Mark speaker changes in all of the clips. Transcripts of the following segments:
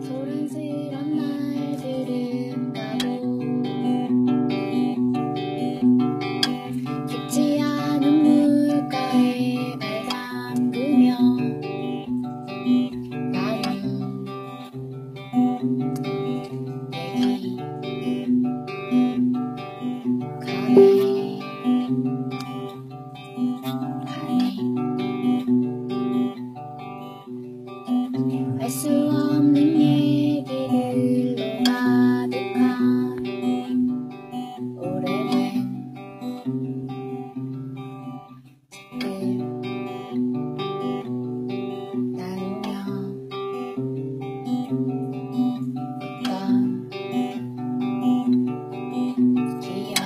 Speaker 1: 소란스런 날들은 가고 깊지 않은 물가에 발 담그며 나는 내기 가네 알 수 없는 얘기들로 가득한 오래된 집들 나누며 어떤 기억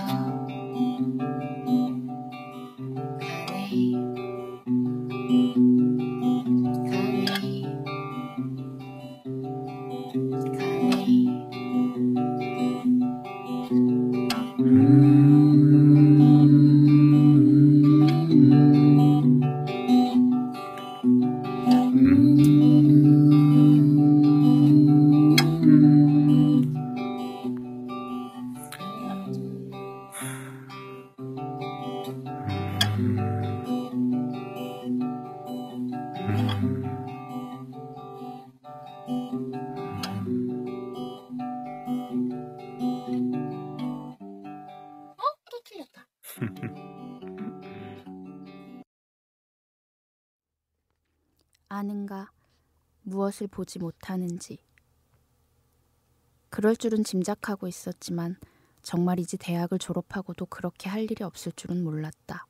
Speaker 1: 또 틀렸다.
Speaker 2: 아는가 무엇을 보지 못하는지. 그럴 줄은 짐작하고 있었지만 정말이지 대학을 졸업하고도 그렇게 할 일이 없을 줄은 몰랐다.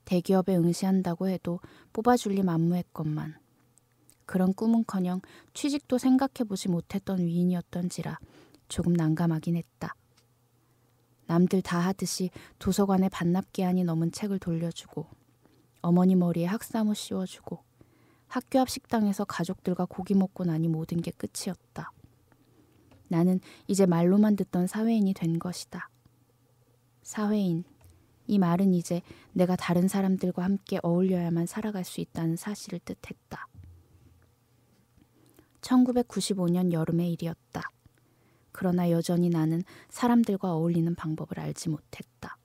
Speaker 2: 대기업에 응시한다고 해도 뽑아줄 리 만무했건만 그런 꿈은커녕 취직도 생각해보지 못했던 위인이었던지라 조금 난감하긴 했다. 남들 다 하듯이 도서관에 반납기한이 넘은 책을 돌려주고 어머니 머리에 학사모 씌워주고 학교 앞 식당에서 가족들과 고기 먹고 나니 모든 게 끝이었다. 나는 이제 말로만 듣던 사회인이 된 것이다. 사회인, 이 말은 이제 내가 다른 사람들과 함께 어울려야만 살아갈 수 있다는 사실을 뜻했다. 1995년 여름의 일이었다. 그러나 여전히 나는 사람들과 어울리는 방법을 알지 못했다.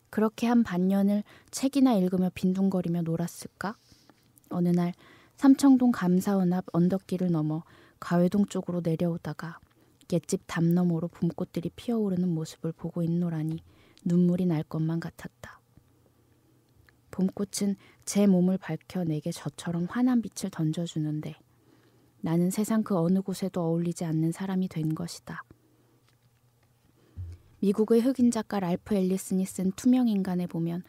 Speaker 2: 그렇게 한 반년을 책이나 읽으며 빈둥거리며 놀았을까? 어느 날 삼청동 감사원 앞 언덕길을 넘어 가회동 쪽으로 내려오다가 옛집 담 너머로 봄꽃들이 피어오르는 모습을 보고 있노라니 눈물이 날 것만 같았다. 봄꽃은 제 몸을 밝혀 내게 저처럼 환한 빛을 던져주는데 나는 세상 그 어느 곳에도 어울리지 않는 사람이 된 것이다. 미국의 흑인 작가 랄프 앨리슨이 쓴 투명인간에 보면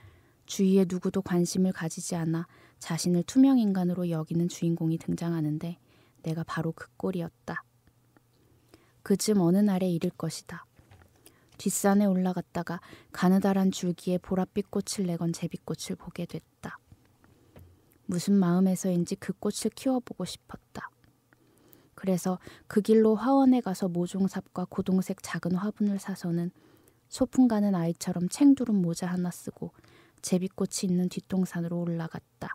Speaker 2: 주위에 누구도 관심을 가지지 않아 자신을 투명인간으로 여기는 주인공이 등장하는데 내가 바로 그 꼴이었다. 그쯤 어느 날의 일일 것이다. 뒷산에 올라갔다가 가느다란 줄기에 보랏빛 꽃을 내건 제비꽃을 보게 됐다. 무슨 마음에서인지 그 꽃을 키워보고 싶었다. 그래서 그 길로 화원에 가서 모종삽과 고동색 작은 화분을 사서는 소풍 가는 아이처럼 챙두른 모자 하나 쓰고 제비꽃이 있는 뒷동산으로 올라갔다.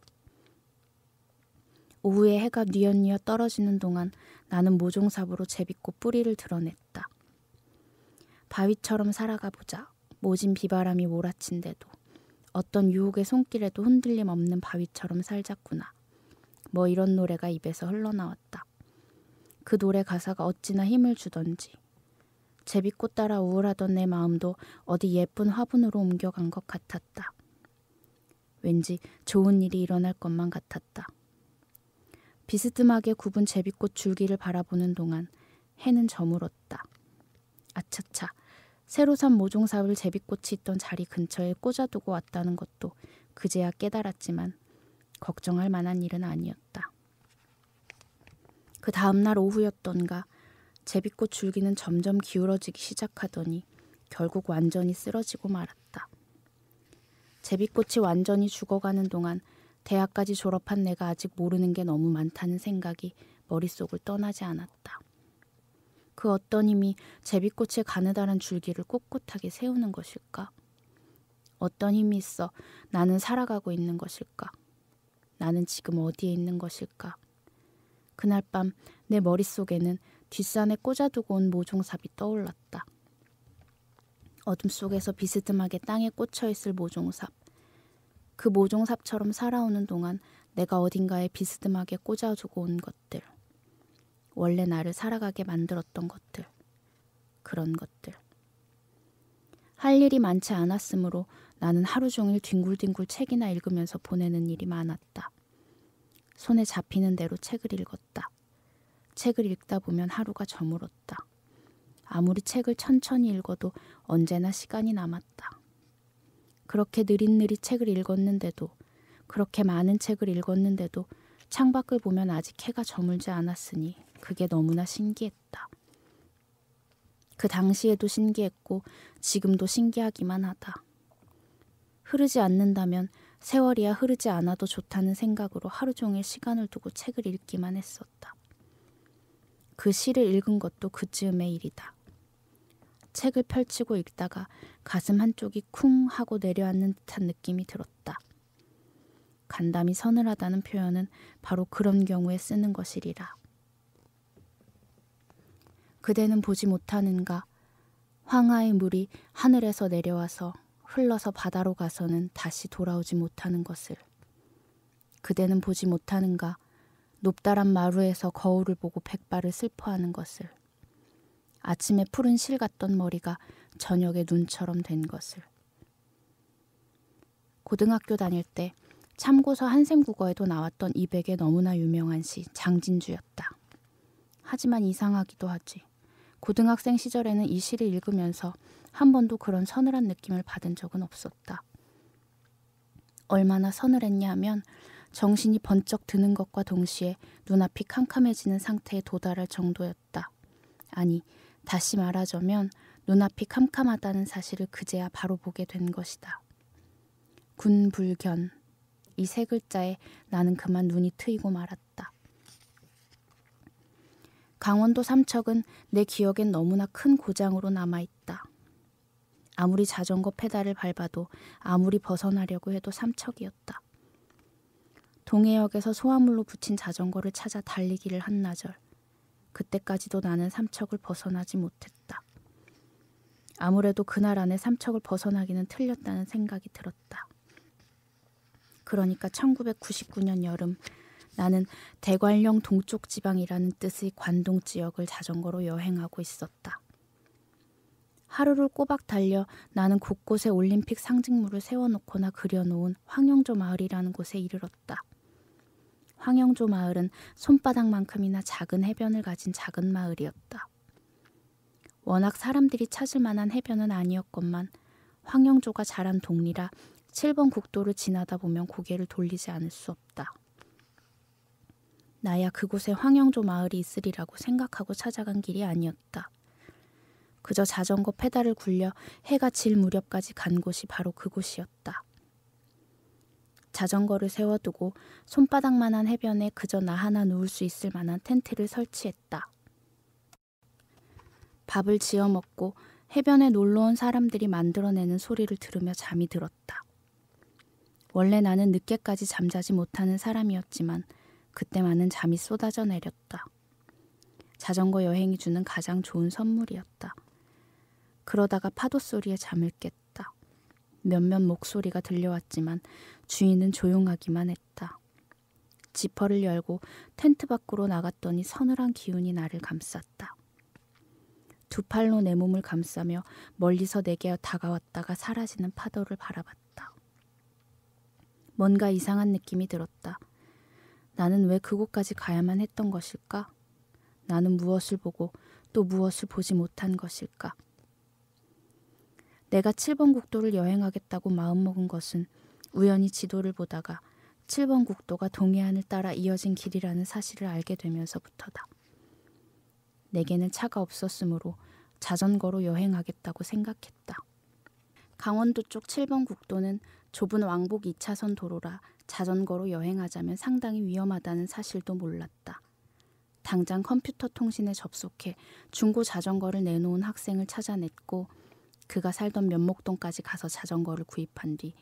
Speaker 2: 오후에 해가 뉘엿뉘엿 떨어지는 동안 나는 모종삽으로 제비꽃 뿌리를 드러냈다. 바위처럼 살아가 보자. 모진 비바람이 몰아친데도 어떤 유혹의 손길에도 흔들림 없는 바위처럼 살자꾸나. 뭐 이런 노래가 입에서 흘러나왔다. 그 노래 가사가 어찌나 힘을 주던지. 제비꽃 따라 우울하던 내 마음도 어디 예쁜 화분으로 옮겨간 것 같았다. 왠지 좋은 일이 일어날 것만 같았다. 비스듬하게 굽은 제비꽃 줄기를 바라보는 동안 해는 저물었다. 아차차, 새로 산 모종삽을 제비꽃이 있던 자리 근처에 꽂아두고 왔다는 것도 그제야 깨달았지만 걱정할 만한 일은 아니었다. 그 다음날 오후였던가 제비꽃 줄기는 점점 기울어지기 시작하더니 결국 완전히 쓰러지고 말았다. 제비꽃이 완전히 죽어가는 동안 대학까지 졸업한 내가 아직 모르는 게 너무 많다는 생각이 머릿속을 떠나지 않았다. 그 어떤 힘이 제비꽃의 가느다란 줄기를 꼿꼿하게 세우는 것일까? 어떤 힘이 있어 나는 살아가고 있는 것일까? 나는 지금 어디에 있는 것일까? 그날 밤 내 머릿속에는 뒷산에 꽂아두고 온 모종삽이 떠올랐다. 어둠 속에서 비스듬하게 땅에 꽂혀있을 모종삽. 그 모종삽처럼 살아오는 동안 내가 어딘가에 비스듬하게 꽂아두고 온 것들. 원래 나를 살아가게 만들었던 것들. 그런 것들. 할 일이 많지 않았으므로 나는 하루 종일 뒹굴뒹굴 책이나 읽으면서 보내는 일이 많았다. 손에 잡히는 대로 책을 읽었다. 책을 읽다 보면 하루가 저물었다. 아무리 책을 천천히 읽어도 언제나 시간이 남았다. 그렇게 느릿느릿 책을 읽었는데도, 그렇게 많은 책을 읽었는데도 창밖을 보면 아직 해가 저물지 않았으니 그게 너무나 신기했다. 그 당시에도 신기했고 지금도 신기하기만 하다. 흐르지 않는다면 세월이야 흐르지 않아도 좋다는 생각으로 하루 종일 시간을 두고 책을 읽기만 했었다. 그 시를 읽은 것도 그즈음의 일이다. 책을 펼치고 읽다가 가슴 한쪽이 쿵 하고 내려앉는 듯한 느낌이 들었다. 간담이 서늘하다는 표현은 바로 그런 경우에 쓰는 것이리라. 그대는 보지 못하는가? 황하의 물이 하늘에서 내려와서 흘러서 바다로 가서는 다시 돌아오지 못하는 것을. 그대는 보지 못하는가? 높다란 마루에서 거울을 보고 백발을 슬퍼하는 것을. 아침에 푸른 실 같던 머리가 저녁에 눈처럼 된 것을. 고등학교 다닐 때 참고서 한샘국어에도 나왔던 이백의 너무나 유명한 시 장진주였다. 하지만 이상하기도 하지. 고등학생 시절에는 이 시를 읽으면서 한 번도 그런 서늘한 느낌을 받은 적은 없었다. 얼마나 서늘했냐 하면 정신이 번쩍 드는 것과 동시에 눈앞이 캄캄해지는 상태에 도달할 정도였다. 아니, 다시 말하자면 눈앞이 캄캄하다는 사실을 그제야 바로 보게 된 것이다. 군불견, 이 세 글자에 나는 그만 눈이 트이고 말았다. 강원도 삼척은 내 기억엔 너무나 큰 고장으로 남아있다. 아무리 자전거 페달을 밟아도 아무리 벗어나려고 해도 삼척이었다. 동해역에서 소화물로 붙인 자전거를 찾아 달리기를 한나절. 그때까지도 나는 삼척을 벗어나지 못했다. 아무래도 그날 안에 삼척을 벗어나기는 틀렸다는 생각이 들었다. 그러니까 1999년 여름 나는 대관령 동쪽 지방이라는 뜻의 관동 지역을 자전거로 여행하고 있었다. 하루를 꼬박 달려 나는 곳곳에 올림픽 상징물을 세워놓거나 그려놓은 황영조 마을이라는 곳에 이르렀다. 황영조 마을은 손바닥만큼이나 작은 해변을 가진 작은 마을이었다. 워낙 사람들이 찾을 만한 해변은 아니었건만 황영조가 자란 동리라 7번 국도를 지나다 보면 고개를 돌리지 않을 수 없다. 나야 그곳에 황영조 마을이 있으리라고 생각하고 찾아간 길이 아니었다. 그저 자전거 페달을 굴려 해가 질 무렵까지 간 곳이 바로 그곳이었다. 자전거를 세워두고 손바닥만한 해변에 그저 나 하나 누울 수 있을 만한 텐트를 설치했다. 밥을 지어 먹고 해변에 놀러온 사람들이 만들어내는 소리를 들으며 잠이 들었다. 원래 나는 늦게까지 잠자지 못하는 사람이었지만 그때만은 잠이 쏟아져 내렸다. 자전거 여행이 주는 가장 좋은 선물이었다. 그러다가 파도 소리에 잠을 깼다. 몇몇 목소리가 들려왔지만 주인은 조용하기만 했다. 지퍼를 열고 텐트 밖으로 나갔더니 서늘한 기운이 나를 감쌌다. 두 팔로 내 몸을 감싸며 멀리서 내게 다가왔다가 사라지는 파도를 바라봤다. 뭔가 이상한 느낌이 들었다. 나는 왜 그곳까지 가야만 했던 것일까? 나는 무엇을 보고 또 무엇을 보지 못한 것일까? 내가 7번 국도를 여행하겠다고 마음먹은 것은 우연히 지도를 보다가 7번 국도가 동해안을 따라 이어진 길이라는 사실을 알게 되면서부터다. 내게는 차가 없었으므로 자전거로 여행하겠다고 생각했다. 강원도 쪽 7번 국도는 좁은 왕복 2차선 도로라 자전거로 여행하자면 상당히 위험하다는 사실도 몰랐다. 당장 컴퓨터 통신에 접속해 중고 자전거를 내놓은 학생을 찾아냈고 그가 살던 면목동까지 가서 자전거를 구입한 뒤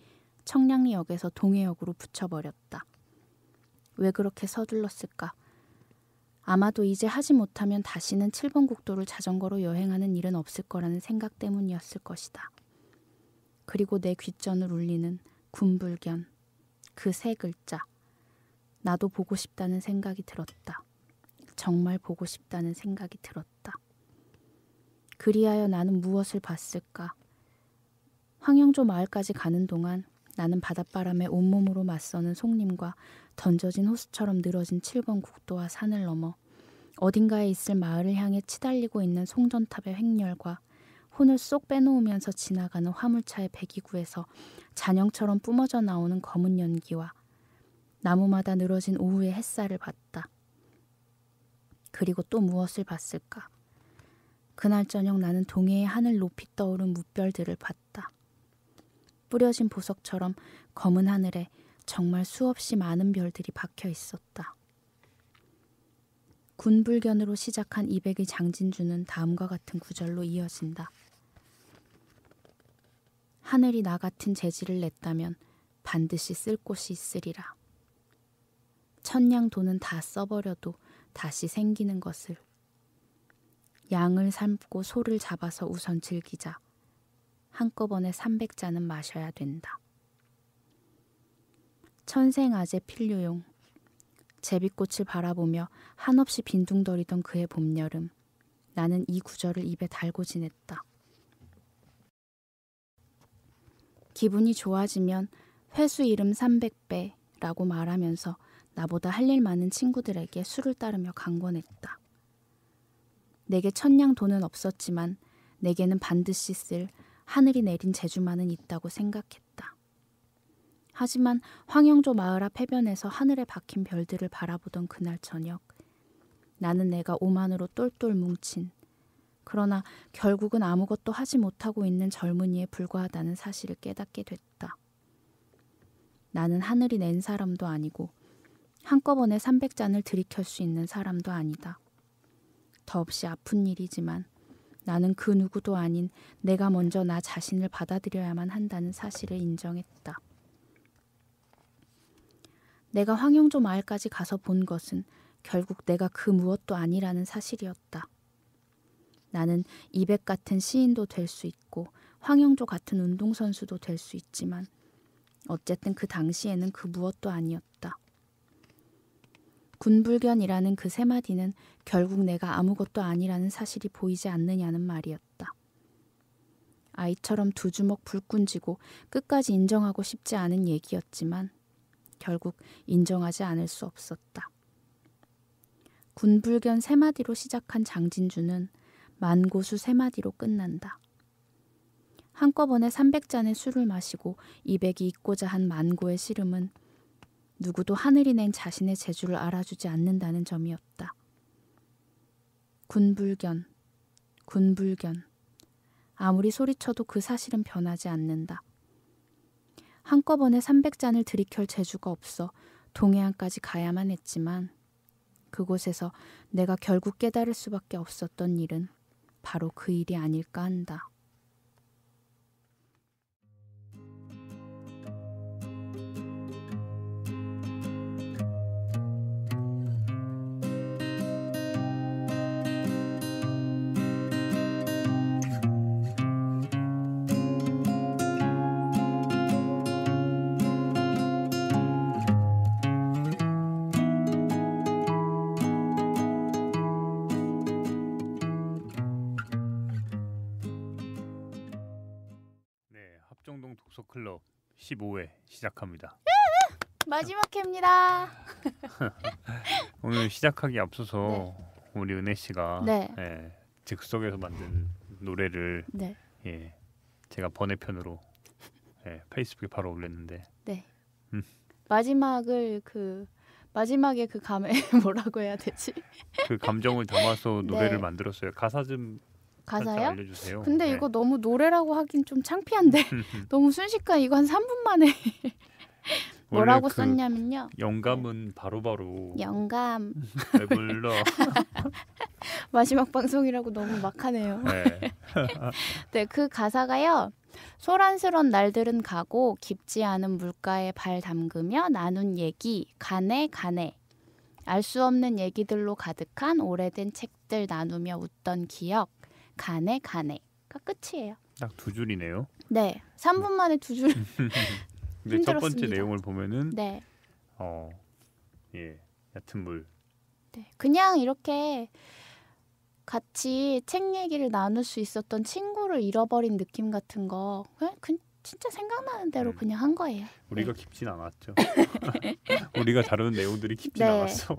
Speaker 2: 청량리역에서 동해역으로 붙여버렸다. 왜 그렇게 서둘렀을까? 아마도 이제 하지 못하면 다시는 7번 국도를 자전거로 여행하는 일은 없을 거라는 생각 때문이었을 것이다. 그리고 내 귓전을 울리는 군불견, 그 세 글자. 나도 보고 싶다는 생각이 들었다. 정말 보고 싶다는 생각이 들었다. 그리하여 나는 무엇을 봤을까? 황영조 마을까지 가는 동안 나는 바닷바람에 온몸으로 맞서는 송림과 던져진 호수처럼 늘어진 7번 국도와 산을 넘어 어딘가에 있을 마을을 향해 치달리고 있는 송전탑의 횡렬과 혼을 쏙 빼놓으면서 지나가는 화물차의 배기구에서 잔영처럼 뿜어져 나오는 검은 연기와 나무마다 늘어진 오후의 햇살을 봤다. 그리고 또 무엇을 봤을까? 그날 저녁 나는 동해의 하늘 높이 떠오른 무별들을 봤다. 뿌려진 보석처럼 검은 하늘에 정말 수없이 많은 별들이 박혀 있었다. 군불견으로 시작한 이백의 장진주는 다음과 같은 구절로 이어진다. 하늘이 나 같은 재질을 냈다면 반드시 쓸 곳이 있으리라. 천냥 돈은 다 써버려도 다시 생기는 것을. 양을 삶고 소를 잡아서 우선 즐기자. 한꺼번에 300잔은 마셔야 된다. 천생아재 필요용. 제비꽃을 바라보며 한없이 빈둥거리던 그의 봄여름. 나는 이 구절을 입에 달고 지냈다. 기분이 좋아지면 회수 이름 300배라고 말하면서 나보다 할 일 많은 친구들에게 술을 따르며 강권했다. 내게 천냥 돈은 없었지만 내게는 반드시 쓸 하늘이 내린 재주만은 있다고 생각했다. 하지만 황영조 마을 앞 해변에서 하늘에 박힌 별들을 바라보던 그날 저녁, 나는 내가 오만으로 똘똘 뭉친, 그러나 결국은 아무것도 하지 못하고 있는 젊은이에 불과하다는 사실을 깨닫게 됐다. 나는 하늘이 낸 사람도 아니고 한꺼번에 300잔을 들이킬 수 있는 사람도 아니다. 더없이 아픈 일이지만 나는 그 누구도 아닌 내가 먼저 나 자신을 받아들여야만 한다는 사실을 인정했다. 내가 황영조 마을까지 가서 본 것은 결국 내가 그 무엇도 아니라는 사실이었다. 나는 이백 같은 시인도 될 수 있고 황영조 같은 운동선수도 될 수 있지만 어쨌든 그 당시에는 그 무엇도 아니었다. 군불견이라는 그 세 마디는 결국 내가 아무것도 아니라는 사실이 보이지 않느냐는 말이었다. 아이처럼 두 주먹 불끈 쥐고 끝까지 인정하고 싶지 않은 얘기였지만 결국 인정하지 않을 수 없었다. 군불견 세 마디로 시작한 장진주는 만고수 세 마디로 끝난다. 한꺼번에 300잔의 술을 마시고 200이 있고자 한 만고의 시름은 누구도 하늘이 낸 자신의 재주를 알아주지 않는다는 점이었다. 군불견, 군불견. 아무리 소리쳐도 그 사실은 변하지 않는다. 한꺼번에 300잔을 들이킬 재주가 없어 동해안까지 가야만 했지만 그곳에서 내가 결국 깨달을 수밖에 없었던 일은 바로 그 일이 아닐까 한다.
Speaker 3: 합정동 독서클럽 15회 시작합니다.
Speaker 2: 마지막 회입니다.
Speaker 3: 오늘 시작하기 앞서서 우리 은혜 씨가
Speaker 2: 네.
Speaker 3: 즉석에서 만든 노래를
Speaker 2: 네.
Speaker 3: 제가 번외편으로 페이스북에 바로 올렸는데
Speaker 2: 네. 마지막에 그 감에 뭐라고 해야 되지?
Speaker 3: 그 감정을 담아서 노래를
Speaker 2: 네.
Speaker 3: 만들었어요. 가사 좀 살짝
Speaker 2: 가사요?
Speaker 3: 알려주세요.
Speaker 2: 근데 이거 너무 노래라고 하긴 좀 창피한데 너무 순식간 이거 한 3분 만에 뭐라고
Speaker 3: 그
Speaker 2: 썼냐면요.
Speaker 3: 영감은 바로바로
Speaker 2: 영감.
Speaker 3: 왜 불러?
Speaker 2: 마지막 방송이라고 너무 막하네요.
Speaker 3: 네.
Speaker 2: 네, 그 가사가요. 소란스런 날들은 가고 깊지 않은 물가에 발 담그며 나눈 얘기 가네 가네. 알 수 없는 얘기들로 가득한 오래된 책들 나누며 웃던 기억. 가네 가네가 끝이에요.
Speaker 3: 딱 두 줄이네요.
Speaker 2: 네, 3분 만에 두 줄.
Speaker 3: 근데 첫 번째
Speaker 2: 힘들었습니다.
Speaker 3: 내용을 보면은
Speaker 2: 네,
Speaker 3: 예, 얕은 물.
Speaker 2: 네, 그냥 이렇게 같이 책 얘기를 나눌 수 있었던 친구를 잃어버린 느낌 같은 거 그냥 진짜 생각나는 대로 그냥 한 거예요.
Speaker 3: 우리가 깊진 않았죠. 우리가 다루는 내용들이 깊진
Speaker 2: 네.
Speaker 3: 않았어.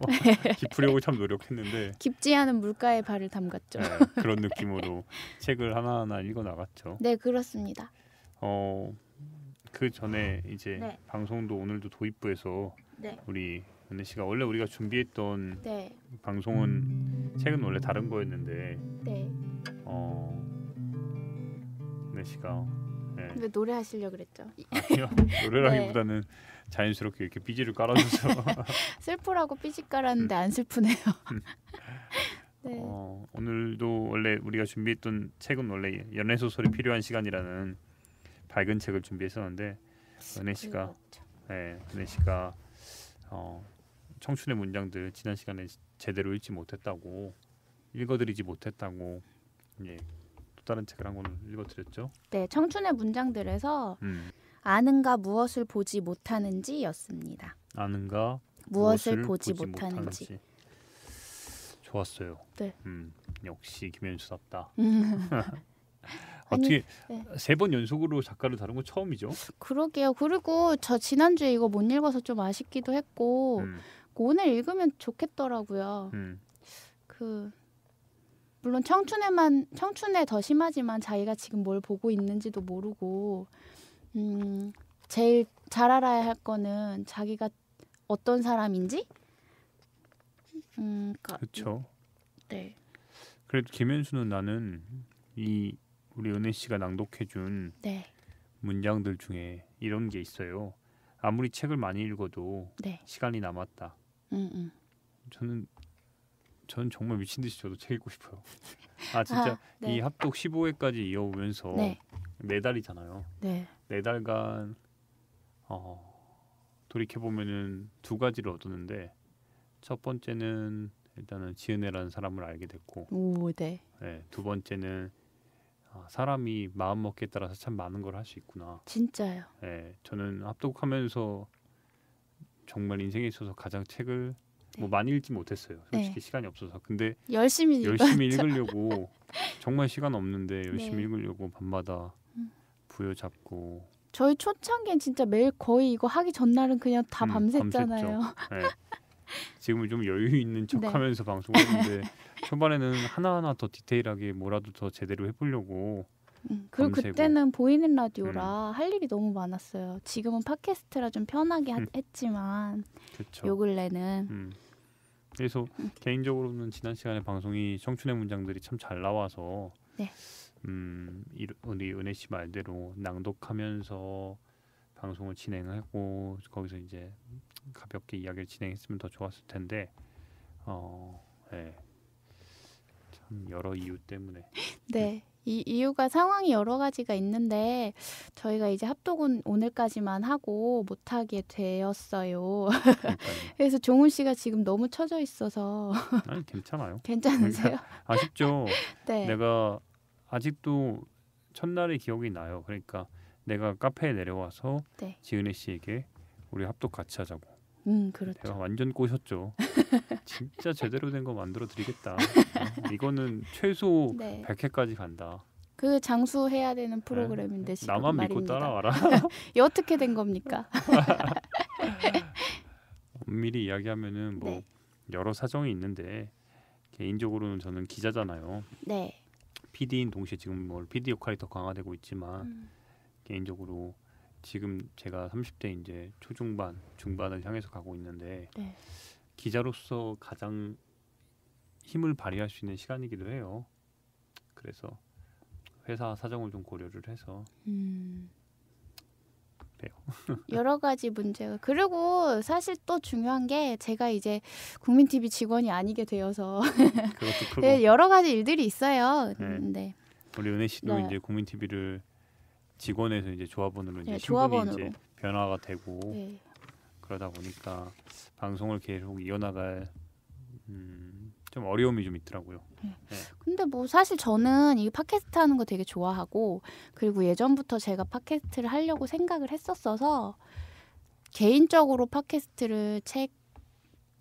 Speaker 3: 깊으려고 참 노력했는데
Speaker 2: 깊지 않은 물가에 발을 담갔죠.
Speaker 3: 네, 그런 느낌으로 책을 하나하나 읽어 나갔죠.
Speaker 2: 네, 그렇습니다.
Speaker 3: 그 전에 이제
Speaker 2: 네.
Speaker 3: 방송도 오늘도 도입부에서
Speaker 2: 네,
Speaker 3: 우리 은혜 씨가 원래 우리가 준비했던
Speaker 2: 네,
Speaker 3: 방송은 책은 원래 다른 거였는데
Speaker 2: 네.
Speaker 3: 은혜 씨가
Speaker 2: 왜 노래하시려고 그랬죠?
Speaker 3: 아니요 노래라기보다는 자연스럽게 이렇게 삐지를 깔아줘서
Speaker 2: 슬프라고 삐직 깔았는데 안 슬프네요. 네,
Speaker 3: 오늘도 원래 우리가 준비했던 책은 원래 연애 소설이 필요한 시간이라는 밝은 책을 준비했었는데 은혜 씨가 은혜 씨가 청춘의 문장들 지난 시간에 제대로 읽어드리지 못했다고 또 다른 책을 한 권 읽어드렸죠.
Speaker 2: 네, 청춘의 문장들에서 아는가 무엇을 보지 못하는지였습니다.
Speaker 3: 아는가
Speaker 2: 무엇을 보지 못하는지.
Speaker 3: 좋았어요.
Speaker 2: 네.
Speaker 3: 역시 김현수답다.
Speaker 2: 아니,
Speaker 3: 어떻게
Speaker 2: 네.
Speaker 3: 3번 연속으로 작가를 다룬 건 처음이죠?
Speaker 2: 그러게요. 그리고 저 지난주에 이거 못 읽어서 좀 아쉽기도 했고 오늘 읽으면 좋겠더라고요. 물론 청춘에 더 심하지만 자기가 지금 뭘 보고 있는지도 모르고 제일 잘 알아야 할 거는 자기가 어떤 사람인지.
Speaker 3: 그렇죠.
Speaker 2: 네.
Speaker 3: 그래도 김현수는 나는 이 우리 은혜 씨가 낭독해준
Speaker 2: 네.
Speaker 3: 문장들 중에 이런 게 있어요. 아무리 책을 많이 읽어도
Speaker 2: 네.
Speaker 3: 시간이 남았다. 저는 정말 미친 듯이 저도 책 읽고 싶어요. 진짜
Speaker 2: 네.
Speaker 3: 이 합독 15회까지 이어오면서
Speaker 2: 네.
Speaker 3: 4달이잖아요.
Speaker 2: 네.
Speaker 3: 4달간 돌이켜 보면은 2가지를 얻었는데 첫 번째는 일단은 지은혜라는 사람을 알게 됐고,
Speaker 2: 오, 네.
Speaker 3: 두 번째는 사람이 마음 먹기에 따라서 참 많은 걸 할 수 있구나.
Speaker 2: 진짜요.
Speaker 3: 저는 합독하면서 정말 인생에 있어서 가장 책을
Speaker 2: 네.
Speaker 3: 많이 읽지 못했어요. 솔직히
Speaker 2: 네.
Speaker 3: 시간이 없어서. 근데
Speaker 2: 열심히
Speaker 3: 읽으려고 정말 시간 없는데 열심히
Speaker 2: 네.
Speaker 3: 읽으려고 밤마다 부여잡고.
Speaker 2: 저희 초창기엔 진짜 매일 거의 이거 하기 전날은 그냥 다 밤샜잖아요.
Speaker 3: 지금은 좀 여유 있는 척하면서 방송하는데 초반에는 하나하나 더 디테일하게 뭐라도 더 제대로 해보려고.
Speaker 2: 그리고
Speaker 3: 밤새고.
Speaker 2: 그때는 보이는 라디오라 할 일이 너무 많았어요. 지금은 팟캐스트라 좀 편하게 했지만
Speaker 3: 그쵸.
Speaker 2: 요 근래는
Speaker 3: 그래서 개인적으로는 지난 시간에 방송이 청춘의 문장들이 참 잘 나와서
Speaker 2: 네.
Speaker 3: 우리 은혜 씨 말대로 낭독하면서 방송을 진행하고 거기서 이제 가볍게 이야기를 진행했으면 더 좋았을 텐데 참 여러 이유 때문에.
Speaker 2: 네. 이 이유가 상황이 여러 가지가 있는데 저희가 이제 합독은 오늘까지만 하고 못하게 되었어요. 그래서 종훈 씨가 지금 너무 처져 있어서
Speaker 3: 아니 괜찮아요.
Speaker 2: 괜찮으세요?
Speaker 3: 아쉽죠.
Speaker 2: 네.
Speaker 3: 내가 아직도 첫날의 기억이 나요. 그러니까 내가 카페에 내려와서
Speaker 2: 네.
Speaker 3: 지은혜 씨에게 우리 합독 같이 하자고.
Speaker 2: 그렇죠.
Speaker 3: 제가 완전 꼬셨죠. 진짜 제대로 된 거 만들어 드리겠다. 이거는 최소
Speaker 2: 네.
Speaker 3: 100회까지 간다.
Speaker 2: 그 장수해야 되는 프로그램인데 지금
Speaker 3: 나만
Speaker 2: 말입니다.
Speaker 3: 믿고 따라와라.
Speaker 2: 이 어떻게 된 겁니까?
Speaker 3: 엄밀히 이야기하면은 뭐
Speaker 2: 네.
Speaker 3: 여러 사정이 있는데 개인적으로는 저는 기자잖아요.
Speaker 2: 네.
Speaker 3: PD인 동시에 지금 뭐 PD 역할이 더 강화되고 있지만 개인적으로 지금 제가 30대 이제 초중반, 중반을 향해서 가고 있는데
Speaker 2: 네.
Speaker 3: 기자로서 가장 힘을 발휘할 수 있는 시간이기도 해요. 그래서 회사 사정을 좀 고려를 해서 그래요.
Speaker 2: 여러 가지 문제가 그리고 사실 또 중요한 게 제가 이제 국민TV 직원이 아니게 되어서
Speaker 3: 그것도 크고
Speaker 2: 네, 여러 가지 일들이 있어요.
Speaker 3: 네.
Speaker 2: 네.
Speaker 3: 우리 은혜 씨도
Speaker 2: 네.
Speaker 3: 이제 국민TV를 직원에서 이제 조합원으로 이제
Speaker 2: 네,
Speaker 3: 신분이
Speaker 2: 조합원으로.
Speaker 3: 이제 변화가 되고
Speaker 2: 네.
Speaker 3: 그러다 보니까 방송을 계속 이어나갈 좀 어려움이 좀 있더라고요.
Speaker 2: 근데 뭐 사실 저는 이 팟캐스트 하는 거 되게 좋아하고 그리고 예전부터 제가 팟캐스트를 하려고 생각을 했었어서 개인적으로 팟캐스트를 책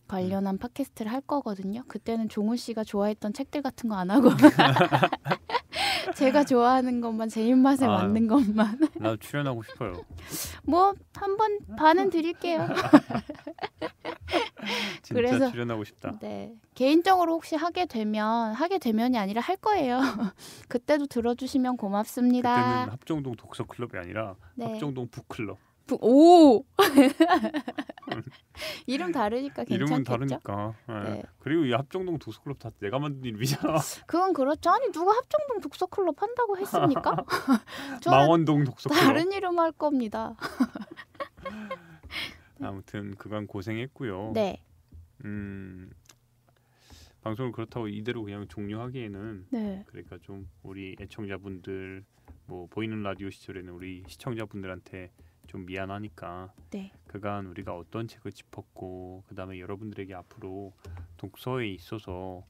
Speaker 2: 관련한 팟캐스트를 할 거거든요. 그때는 종훈 씨가 좋아했던 책들 같은 거 안 하고 제가 좋아하는 것만 제 입맛에
Speaker 3: 아.
Speaker 2: 맞는 것만
Speaker 3: 나 출연하고 싶어요.
Speaker 2: 뭐 한번 반은 드릴게요.
Speaker 3: 진짜
Speaker 2: 그래서-
Speaker 3: 출연하고 싶다.
Speaker 2: 네. 개인적으로 혹시 하게 되면이 아니라 할 거예요. 그때도 들어주시면 고맙습니다.
Speaker 3: 그때는 합정동 독서 클럽이 아니라
Speaker 2: 네.
Speaker 3: 합정동 북클럽.
Speaker 2: 오 이름 다르니까
Speaker 3: 이름은
Speaker 2: 괜찮겠죠?
Speaker 3: 다르니까. 예.
Speaker 2: 네.
Speaker 3: 그리고 이 합정동 독서 클럽 다 내가 만든 이름이잖아.
Speaker 2: 그건 그렇죠. 아니 누가 합정동 독서클럽 한다고 했습니까? 저는
Speaker 3: 망원동 독서 클럽.
Speaker 2: 다른 이름 할 겁니다.
Speaker 3: 아무튼 그간 고생했고요.
Speaker 2: 네,
Speaker 3: 방송을 그렇다고 이대로 그냥 종료하기에는
Speaker 2: 네,
Speaker 3: 그러니까 좀 우리 애청자분들 뭐 보이는 라디오 시절에는 우리 시청자분들한테 좀 미안하니까
Speaker 2: 네,
Speaker 3: 그간 우리가 어떤 책을 짚었고 그다음에 여러분들에게 앞으로 독서에 있어서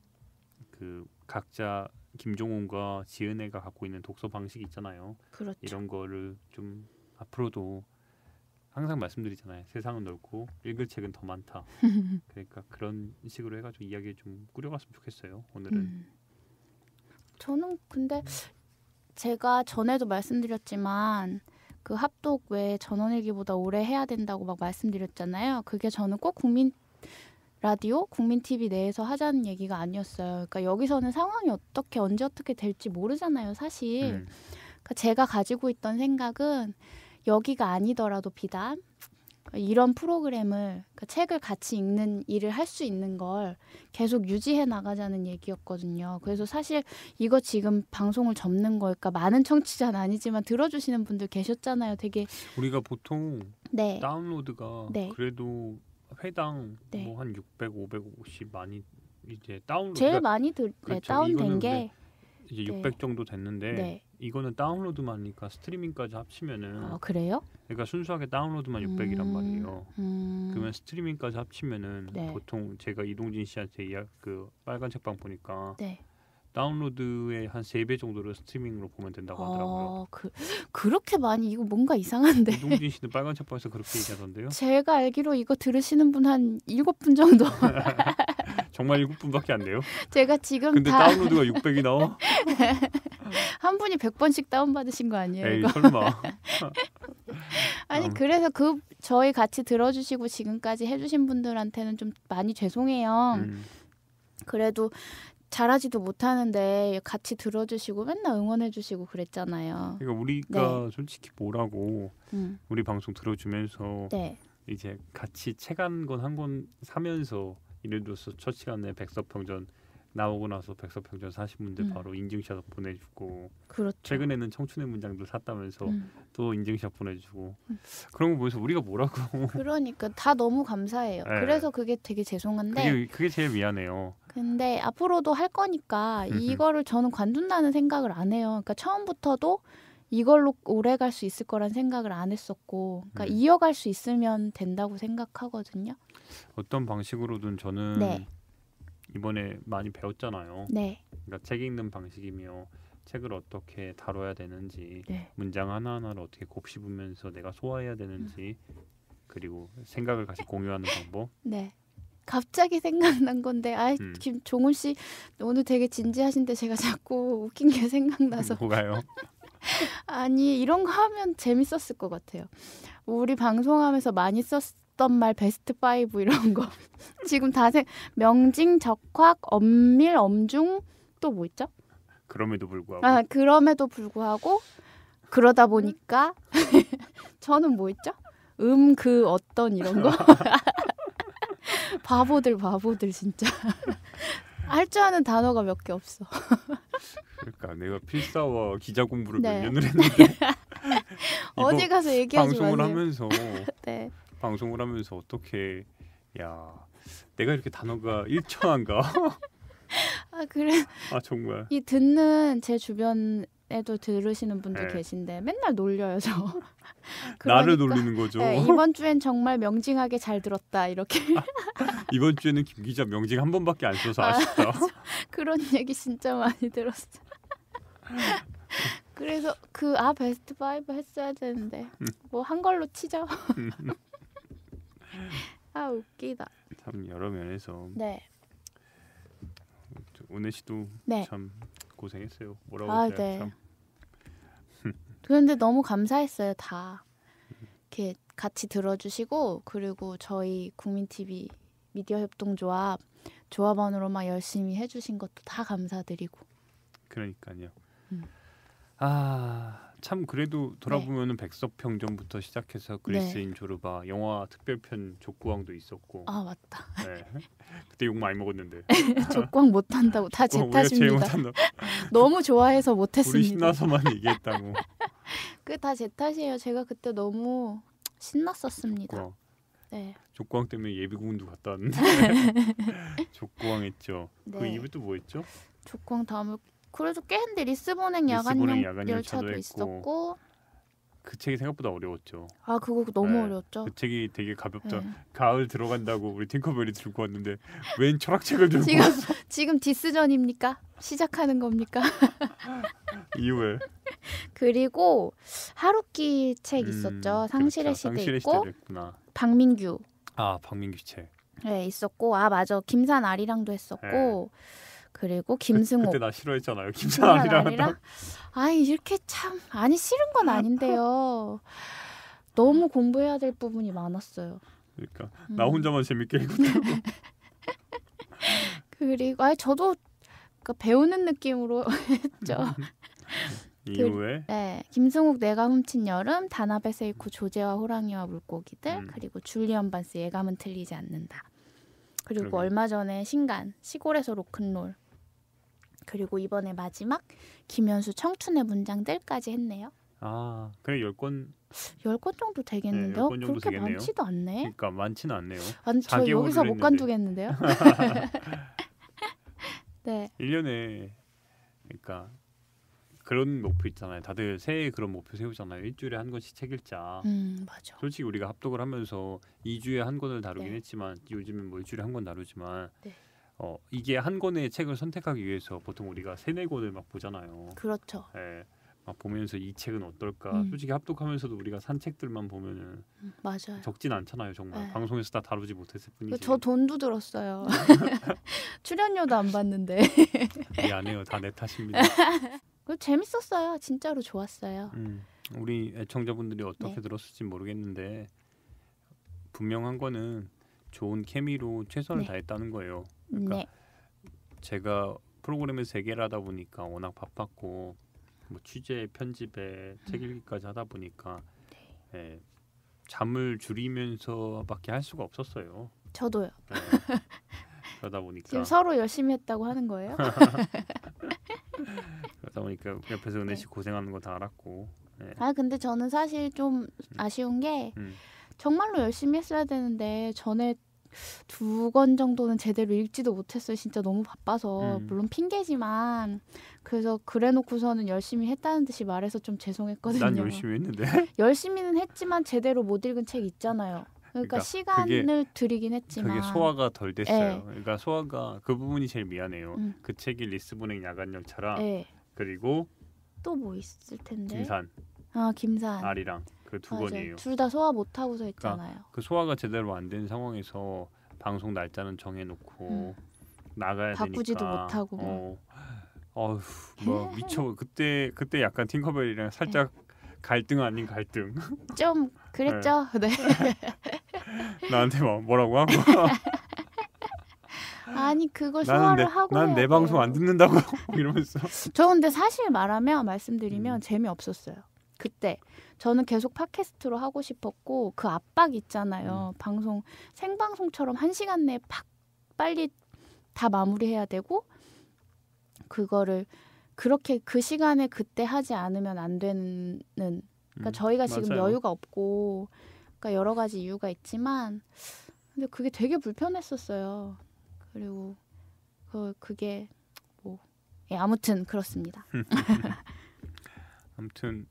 Speaker 3: 그 각자 김종훈과 지은애가 갖고 있는 독서 방식이 있잖아요.
Speaker 2: 그렇죠.
Speaker 3: 이런 거를 좀 앞으로도 항상 말씀드리잖아요. 세상은 넓고 읽을 책은 더 많다. 그러니까 그런 식으로 해가지고 이야기 좀 꾸려갔으면 좋겠어요. 오늘은.
Speaker 2: 저는 근데 제가 전에도 말씀드렸지만 그 합독 왜 전원일기보다 오래 해야 된다고 막 말씀드렸잖아요. 그게 저는 꼭 국민 라디오, 국민 TV 내에서 하자는 얘기가 아니었어요. 그러니까 여기서는 상황이 어떻게 언제 어떻게 될지 모르잖아요, 사실. 그러니까 제가 가지고 있던 생각은 여기가 아니더라도 비단 이런 프로그램을 그러니까 책을 같이 읽는 일을 할 수 있는 걸 계속 유지해 나가자는 얘기였거든요. 그래서 사실 이거 지금 방송을 접는 걸까 많은 청취자는 아니지만 들어주시는 분들 계셨잖아요. 되게
Speaker 3: 우리가 보통
Speaker 2: 네,
Speaker 3: 다운로드가
Speaker 2: 네.
Speaker 3: 그래도 회당
Speaker 2: 네.
Speaker 3: 뭐 한 600, 550 많이 이제 다운로드
Speaker 2: 제일 많이
Speaker 3: 그렇죠.
Speaker 2: 다운된
Speaker 3: 이거는
Speaker 2: 게
Speaker 3: 이제
Speaker 2: 네.
Speaker 3: 600 정도 됐는데
Speaker 2: 네.
Speaker 3: 이거는 다운로드만 하니까 스트리밍까지 합치면은
Speaker 2: 그래요?
Speaker 3: 그러니까 순수하게 다운로드만 600이란 말이에요. 그러면 스트리밍까지 합치면은
Speaker 2: 네.
Speaker 3: 보통 제가 이동진 씨한테 그 빨간 책방 보니까
Speaker 2: 네.
Speaker 3: 다운로드의 한 3배 정도를 스트리밍으로 보면 된다고 하더라고요.
Speaker 2: 그렇게 많이 이거 뭔가 이상한데.
Speaker 3: 이동진 씨는 빨간 책방에서 그렇게 얘기하던데요.
Speaker 2: 제가 알기로 이거 들으시는 분 한 7분 정도.
Speaker 3: 정말 7분밖에 안 돼요.
Speaker 2: 제가 지금
Speaker 3: 근데
Speaker 2: 다
Speaker 3: 다운로드가 600이 나와?
Speaker 2: 한 분이 100번씩 다운받으신 거 아니에요?
Speaker 3: 에이
Speaker 2: 이거?
Speaker 3: 설마.
Speaker 2: 아니 그래서 저희 같이 들어주시고 지금까지 해주신 분들한테는 좀 많이 죄송해요. 그래도 잘하지도 못하는데 같이 들어주시고 맨날 응원해주시고 그랬잖아요.
Speaker 3: 그러니까 우리가 솔직히 뭐라고
Speaker 2: 음.
Speaker 3: 우리 방송 들어주면서
Speaker 2: 네,
Speaker 3: 이제 같이 책 한 권 사면서 예를 들어서 첫 시간에 백서평전 나오고 나서 백서평전 사신 분들 바로 인증샷 보내주고
Speaker 2: 그렇죠.
Speaker 3: 최근에는 청춘의 문장도 샀다면서
Speaker 2: 음.
Speaker 3: 또 인증샷 보내주고 그런 거 보면서 우리가 뭐라고
Speaker 2: 그러니까 다 너무 감사해요.
Speaker 3: 네.
Speaker 2: 그래서 그게 되게 죄송한데
Speaker 3: 그게 제일 미안해요.
Speaker 2: 근데 앞으로도 할 거니까 이거를 저는 관둔다는 생각을 안 해요. 그러니까 처음부터도 이걸로 오래 갈 수 있을 거란 생각을 안 했었고 그러니까 이어갈 수 있으면 된다고 생각하거든요.
Speaker 3: 어떤 방식으로든 저는
Speaker 2: 네.
Speaker 3: 이번에 많이 배웠잖아요.
Speaker 2: 네.
Speaker 3: 그러니까 책 읽는 방식이며 책을 어떻게 다뤄야 되는지
Speaker 2: 네.
Speaker 3: 문장 하나하나를 어떻게 곱씹으면서 내가 소화해야 되는지 그리고 생각을 같이 공유하는 방법.
Speaker 2: 네. 갑자기 생각난 건데 김종훈 씨 오늘 되게 진지하신데 제가 자꾸 웃긴 게 생각나서
Speaker 3: 뭐가요?
Speaker 2: 아니 이런 거 하면 재밌었을 것 같아요. 우리 방송하면서 많이 썼던 말 베스트 5 이런 거 지금 다 명징, 적확, 엄밀, 엄중 또 뭐 있죠?
Speaker 3: 그럼에도 불구하고
Speaker 2: 그럼에도 불구하고 그러다 보니까 저는 뭐 있죠? 그 어떤 이런 거 바보들 진짜 할 줄 아는 단어가 몇 개 없어.
Speaker 3: 그러니까 내가 필사와 기자 공부를
Speaker 2: 네.
Speaker 3: 몇 년을 했는데
Speaker 2: 어디 가서 얘기하지
Speaker 3: 방송을
Speaker 2: 마세요.
Speaker 3: 하면서
Speaker 2: 네.
Speaker 3: 방송을 하면서 어떻게 야 내가 이렇게 단어가 일천한가?
Speaker 2: 그래.
Speaker 3: 정말
Speaker 2: 이 듣는 제 주변에 주에도 들으시는 분들
Speaker 3: 네.
Speaker 2: 계신데 맨날 놀려요 저.
Speaker 3: 나를
Speaker 2: 그러니까,
Speaker 3: 놀리는 거죠.
Speaker 2: 네, 이번 주엔 정말 명징하게 잘 들었다 이렇게.
Speaker 3: 이번 주에는 김 기자 명징 한 번밖에 안 써서 아쉽다.
Speaker 2: 그런 얘기 진짜 많이 들었어. 그래서 베스트 5 했어야 되는데 뭐 한 걸로 치죠. 아 웃기다.
Speaker 3: 참 여러 면에서
Speaker 2: 네.
Speaker 3: 은혜 씨도
Speaker 2: 네.
Speaker 3: 참 고생했어요. 뭐라고
Speaker 2: 아,
Speaker 3: 해야
Speaker 2: 네.
Speaker 3: 참.
Speaker 2: 그런데 너무 감사했어요 다. 이렇게 같이 들어주시고 그리고 저희 국민TV 미디어 협동조합 조합원으로 막 열심히 해주신 것도 다 감사드리고.
Speaker 3: 그러니까요.
Speaker 2: 음.
Speaker 3: 참 그래도 돌아보면은 백석평전부터 시작해서 그리스인 조르바 영화 특별편 족구왕도 있었고.
Speaker 2: 아 맞다.
Speaker 3: 네. 그때 욕 많이 먹었는데.
Speaker 2: 족광 못한다고 다 제
Speaker 3: 우리가 제일
Speaker 2: 탓입니다.
Speaker 3: 못한다.
Speaker 2: 너무 좋아해서
Speaker 3: 우리
Speaker 2: 못했습니다.
Speaker 3: 신나서만 얘기했다고.
Speaker 2: 그게 다 제 탓이에요. 제가 그때 너무 신났었습니다.
Speaker 3: 족구왕.
Speaker 2: 네.
Speaker 3: 족구왕 때문에 예비군도 갔다 왔는데. 족구왕 했죠. 그
Speaker 2: 네.
Speaker 3: 이후 또 뭐 했죠?
Speaker 2: 족광 다음에 그래도 꽤 했는데 리스본행
Speaker 3: 리스본행
Speaker 2: 야간
Speaker 3: 야간
Speaker 2: 열차도
Speaker 3: 열차도
Speaker 2: 있었고.
Speaker 3: 그 책이 생각보다 어려웠죠.
Speaker 2: 아 그거 너무
Speaker 3: 네.
Speaker 2: 어려웠죠.
Speaker 3: 그 책이 되게 가볍다.
Speaker 2: 네.
Speaker 3: 가을 들어간다고 우리 팅커벨이 들고 왔는데 웬 철학책을 들고
Speaker 2: 지금
Speaker 3: 왔어.
Speaker 2: 지금 디스전입니까? 시작하는 겁니까?
Speaker 3: 이후에
Speaker 2: 그리고 하루키 책 있었죠. 상실의
Speaker 3: 그렇죠.
Speaker 2: 시대
Speaker 3: 상실의
Speaker 2: 있고
Speaker 3: 시대도 있구나.
Speaker 2: 박민규
Speaker 3: 박민규 책.
Speaker 2: 네 있었고 아 맞아 김산 아리랑도 했었고 그리고 김승옥
Speaker 3: 그때 나 싫어했잖아요. 김산아리랑 한다.
Speaker 2: 아 이렇게 참 아니 싫은 건 아닌데요. 너무 공부해야 될 부분이 많았어요.
Speaker 3: 그러니까 나 혼자만 재밌게 읽었다고.
Speaker 2: 그리고 아 저도 그러니까 배우는 느낌으로 했죠.
Speaker 3: 이후에
Speaker 2: 네, 김승욱 내가 훔친 여름, 다나베 세이코 조제와 호랑이와 물고기들, 그리고 줄리언 반스 예감은 틀리지 않는다. 그리고
Speaker 3: 그러게요.
Speaker 2: 얼마 전에 신간 시골에서 로큰롤. 그리고 이번에 마지막 김현수 청춘의 문장들까지 했네요.
Speaker 3: 그래 10권
Speaker 2: 10권 정도 되겠는데요?
Speaker 3: 네, 10권 정도
Speaker 2: 그렇게
Speaker 3: 되겠네요.
Speaker 2: 많지도 않네.
Speaker 3: 그러니까 많지는 않네요.
Speaker 2: 아니, 저
Speaker 3: 4개월을
Speaker 2: 여기서 못
Speaker 3: 했는데.
Speaker 2: 관두겠는데요? 네.
Speaker 3: 1년에 그러니까 그런 목표 있잖아요. 다들 새해 그런 목표 세우잖아요. 일주일에 한 권씩 책 읽자.
Speaker 2: 맞아.
Speaker 3: 솔직히 우리가 합독을 하면서 2주에 한 권을 다루긴
Speaker 2: 네.
Speaker 3: 했지만 요즘은 뭐 일주일에 한 권 다루지만
Speaker 2: 네.
Speaker 3: 이게 한 권의 책을 선택하기 위해서 보통 우리가 3-4권을 막 보잖아요.
Speaker 2: 그렇죠.
Speaker 3: 예, 막 보면서 이 책은 어떨까.
Speaker 2: 음.
Speaker 3: 솔직히 합독하면서도 우리가 산 책들만 보면은
Speaker 2: 맞아요.
Speaker 3: 적진 않잖아요. 정말
Speaker 2: 네.
Speaker 3: 방송에서 다 다루지 못했을 뿐이지.
Speaker 2: 저 돈도 들었어요. 출연료도 안 받는데.
Speaker 3: 미안해요. 다 내 탓입니다.
Speaker 2: 재밌었어요. 진짜로 좋았어요.
Speaker 3: 우리 애청자분들이 어떻게
Speaker 2: 네.
Speaker 3: 들었을지 모르겠는데 분명한 거는 좋은 케미로 최선을
Speaker 2: 네.
Speaker 3: 다했다는 거예요. 그러니까
Speaker 2: 네.
Speaker 3: 제가 프로그램을 3개를 하다 보니까 워낙 바빴고 뭐 취재, 편집에 책 읽기까지 하다 보니까 예, 잠을 줄이면서밖에 할 수가 없었어요.
Speaker 2: 저도요.
Speaker 3: 예, 그러다 보니까
Speaker 2: 지금 서로 열심히 했다고 하는 거예요?
Speaker 3: 그러다 보니까 옆에서 은혜 씨 고생하는 거 다 알았고. 예.
Speaker 2: 근데 저는 사실 좀 아쉬운 게
Speaker 3: 음.
Speaker 2: 정말로 열심히 했어야 되는데 전에 2권 정도는 제대로 읽지도 못했어요. 진짜 너무 바빠서. 물론 핑계지만 그래서 그래놓고서는 열심히 했다는 듯이 말해서 좀 죄송했거든요.
Speaker 3: 난 열심히 했는데.
Speaker 2: 열심히는 했지만 제대로 못 읽은 책 있잖아요. 그러니까 시간을 들이긴 했지만
Speaker 3: 그게 소화가 덜 됐어요.
Speaker 2: 네.
Speaker 3: 그러니까 소화가 그 부분이 제일 미안해요.
Speaker 2: 그
Speaker 3: 책이 리스본행 야간열차랑
Speaker 2: 네.
Speaker 3: 그리고
Speaker 2: 또 뭐 있을 텐데.
Speaker 3: 김산,
Speaker 2: 김산.
Speaker 3: 아리랑 그 2권이에요.
Speaker 2: 둘 다 소화 못 하고서 했잖아요.
Speaker 3: 그 소화가 제대로 안 된 상황에서 방송 날짜는 정해놓고 나가야
Speaker 2: 바꾸지도
Speaker 3: 되니까
Speaker 2: 못하고.
Speaker 3: 뭐 미쳐. 그때 약간 팅커벨이랑 살짝 갈등 아닌 갈등.
Speaker 2: 좀 그랬죠. 네.
Speaker 3: 나한테 막 뭐라고 하고.
Speaker 2: 아니 그걸 소화를 하고
Speaker 3: 난 내
Speaker 2: 해야
Speaker 3: 방송
Speaker 2: 돼요.
Speaker 3: 안 듣는다고 이러면서.
Speaker 2: 저 근데 사실 말씀드리면 재미없었어요. 그때 저는 계속 팟캐스트로 하고 싶었고 그 압박 있잖아요. 방송 생방송처럼 1시간 내에 빨리 다 마무리해야 되고 그거를 그렇게 그 시간에 그때 하지 않으면 안 되는 그러니까 저희가 지금
Speaker 3: 맞아요.
Speaker 2: 여유가 없고 그러니까 여러 가지 이유가 있지만 근데 그게 되게 불편했었어요. 그리고 그게 뭐 아무튼 그렇습니다.
Speaker 3: 아무튼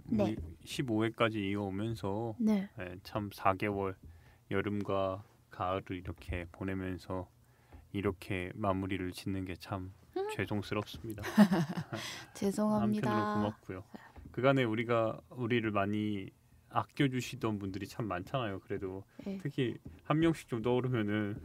Speaker 2: 네.
Speaker 3: 15회까지 이어오면서
Speaker 2: 네.
Speaker 3: 참 4개월 여름과 가을을 이렇게 보내면서 이렇게 마무리를 짓는 게 참 죄송스럽습니다.
Speaker 2: 죄송합니다.
Speaker 3: 한편으로 고맙고요. 그간에 우리를 많이 아껴주시던 분들이 참 많잖아요. 그래도
Speaker 2: 네.
Speaker 3: 특히 한 명씩 좀 떠오르면은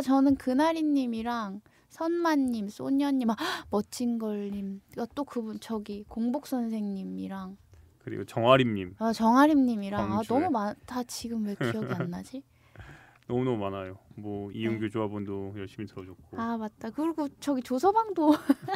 Speaker 2: 저는 그나리님이랑 선마님, 소녀님, 멋진걸님, 또 그분 저기 공복 선생님이랑
Speaker 3: 그리고 정아림님
Speaker 2: 정아림님이랑
Speaker 3: 광주에.
Speaker 2: 너무 많다. 지금 왜 기억이 안 나지?
Speaker 3: 너무너무 많아요. 뭐 이은규 조합원도 열심히 들어줬고
Speaker 2: 맞다. 그리고 저기 조서방도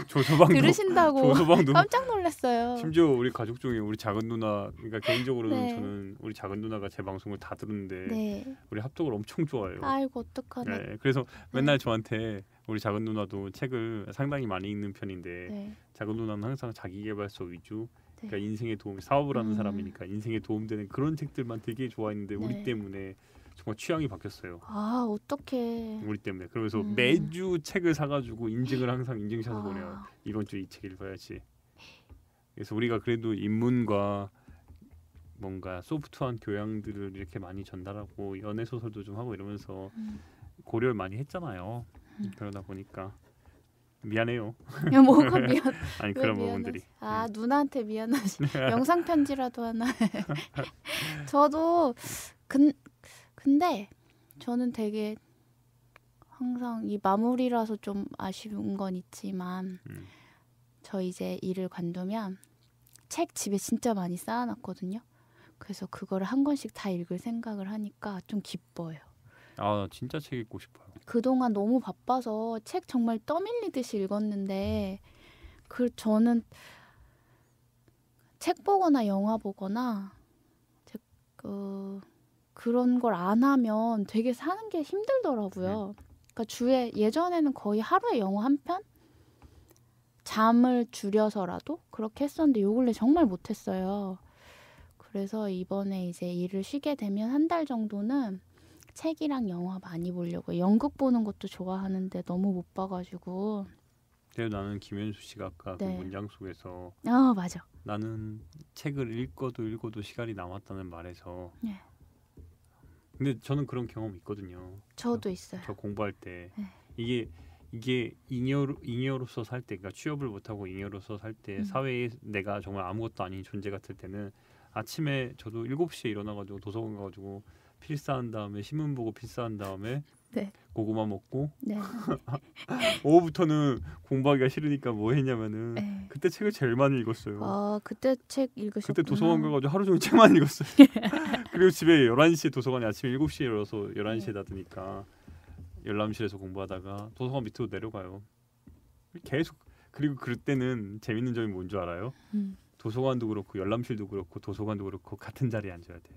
Speaker 3: 조소방도
Speaker 2: 들으신다고
Speaker 3: 조소방도
Speaker 2: 깜짝 놀랐어요.
Speaker 3: 심지어 우리 가족 중에 우리 작은 누나, 그러니까 개인적으로는
Speaker 2: 네.
Speaker 3: 저는 우리 작은 누나가 제 방송을 다 듣는데
Speaker 2: 네.
Speaker 3: 우리 합독을 엄청 좋아해요.
Speaker 2: 아이고 어떡하나.
Speaker 3: 네, 그래서 맨날 저한테 우리 작은 누나도 책을 상당히 많이 읽는 편인데
Speaker 2: 네.
Speaker 3: 작은 누나는 항상 자기계발서 위주,
Speaker 2: 네.
Speaker 3: 그러니까 인생에 도움, 사업을 하는
Speaker 2: 음.
Speaker 3: 사람이니까 인생에 도움되는 그런 책들만 되게 좋아했는데
Speaker 2: 네.
Speaker 3: 우리 때문에 정말 취향이 바뀌었어요.
Speaker 2: 어떡해.
Speaker 3: 우리 때문에. 그러면서
Speaker 2: 음.
Speaker 3: 매주 책을 사가지고 인증을 항상 인증샷을 보내요. 이번 주 이 책 읽어야지. 그래서 우리가 그래도 인문과 뭔가 소프트한 교양들을 이렇게 많이 전달하고 연애 소설도 좀 하고 이러면서 고려를 많이 했잖아요. 그러다 보니까 미안해요.
Speaker 2: 야, 뭐가 미안.
Speaker 3: 아니
Speaker 2: 왜
Speaker 3: 그런
Speaker 2: 미안하지?
Speaker 3: 부분들이.
Speaker 2: 누나한테 미안하지. 영상 편지라도 하나. 저도 근데 저는 되게 항상 이 마무리라서 좀 아쉬운 건 있지만 저 이제 일을 관두면 책 집에 진짜 많이 쌓아놨거든요. 그래서 그거를 한 권씩 다 읽을 생각을 하니까 좀 기뻐요.
Speaker 3: 진짜 책 읽고 싶어요.
Speaker 2: 그동안 너무 바빠서 책 정말 떠밀리듯이 읽었는데 저는 책 보거나 영화 보거나 그런 걸 안 하면 되게 사는 게 힘들더라고요. 그러니까 주에 예전에는 거의 하루에 영화 한 편? 잠을 줄여서라도 그렇게 했었는데 요 근래 정말 못했어요. 그래서 이번에 이제 일을 쉬게 되면 한 달 정도는 책이랑 영화 많이 보려고. 연극 보는 것도 좋아하는데 너무 못 봐가지고.
Speaker 3: 그래도 나는 김현수 씨가 아까 그
Speaker 2: 네.
Speaker 3: 문장 속에서
Speaker 2: 맞아.
Speaker 3: 나는 책을 읽어도 시간이 남았다는 말에서
Speaker 2: 네.
Speaker 3: 근데 저는 그런 경험이 있거든요.
Speaker 2: 저도 있어요.
Speaker 3: 저 공부할 때
Speaker 2: 네.
Speaker 3: 이게 잉여로서 살 때, 그러니까 취업을 못하고 잉여로서 살 때 사회에 내가 정말 아무것도 아닌 존재 같을 때는 아침에 저도 7시에 일어나가지고 도서관 가가지고 필사한 다음에 신문 보고 필사한 다음에
Speaker 2: 네.
Speaker 3: 고구마 먹고
Speaker 2: 네.
Speaker 3: 오후부터는 공부하기가 싫으니까 뭐 했냐면은
Speaker 2: 네.
Speaker 3: 그때 책을 제일 많이 읽었어요.
Speaker 2: 그때 책 읽으셨구나.
Speaker 3: 그때 도서관 가가지고 하루 종일 책만 읽었어요. 그리고 집에 11시에 도서관에 아침에 7시에 일어나서 11시에 닫으니까 열람실에서 공부하다가 도서관 밑으로 내려가요. 계속. 그리고 그때는 재밌는 점이 뭔 줄 알아요? 도서관도 그렇고 열람실도 그렇고 도서관도 그렇고 같은 자리에 앉아야 돼.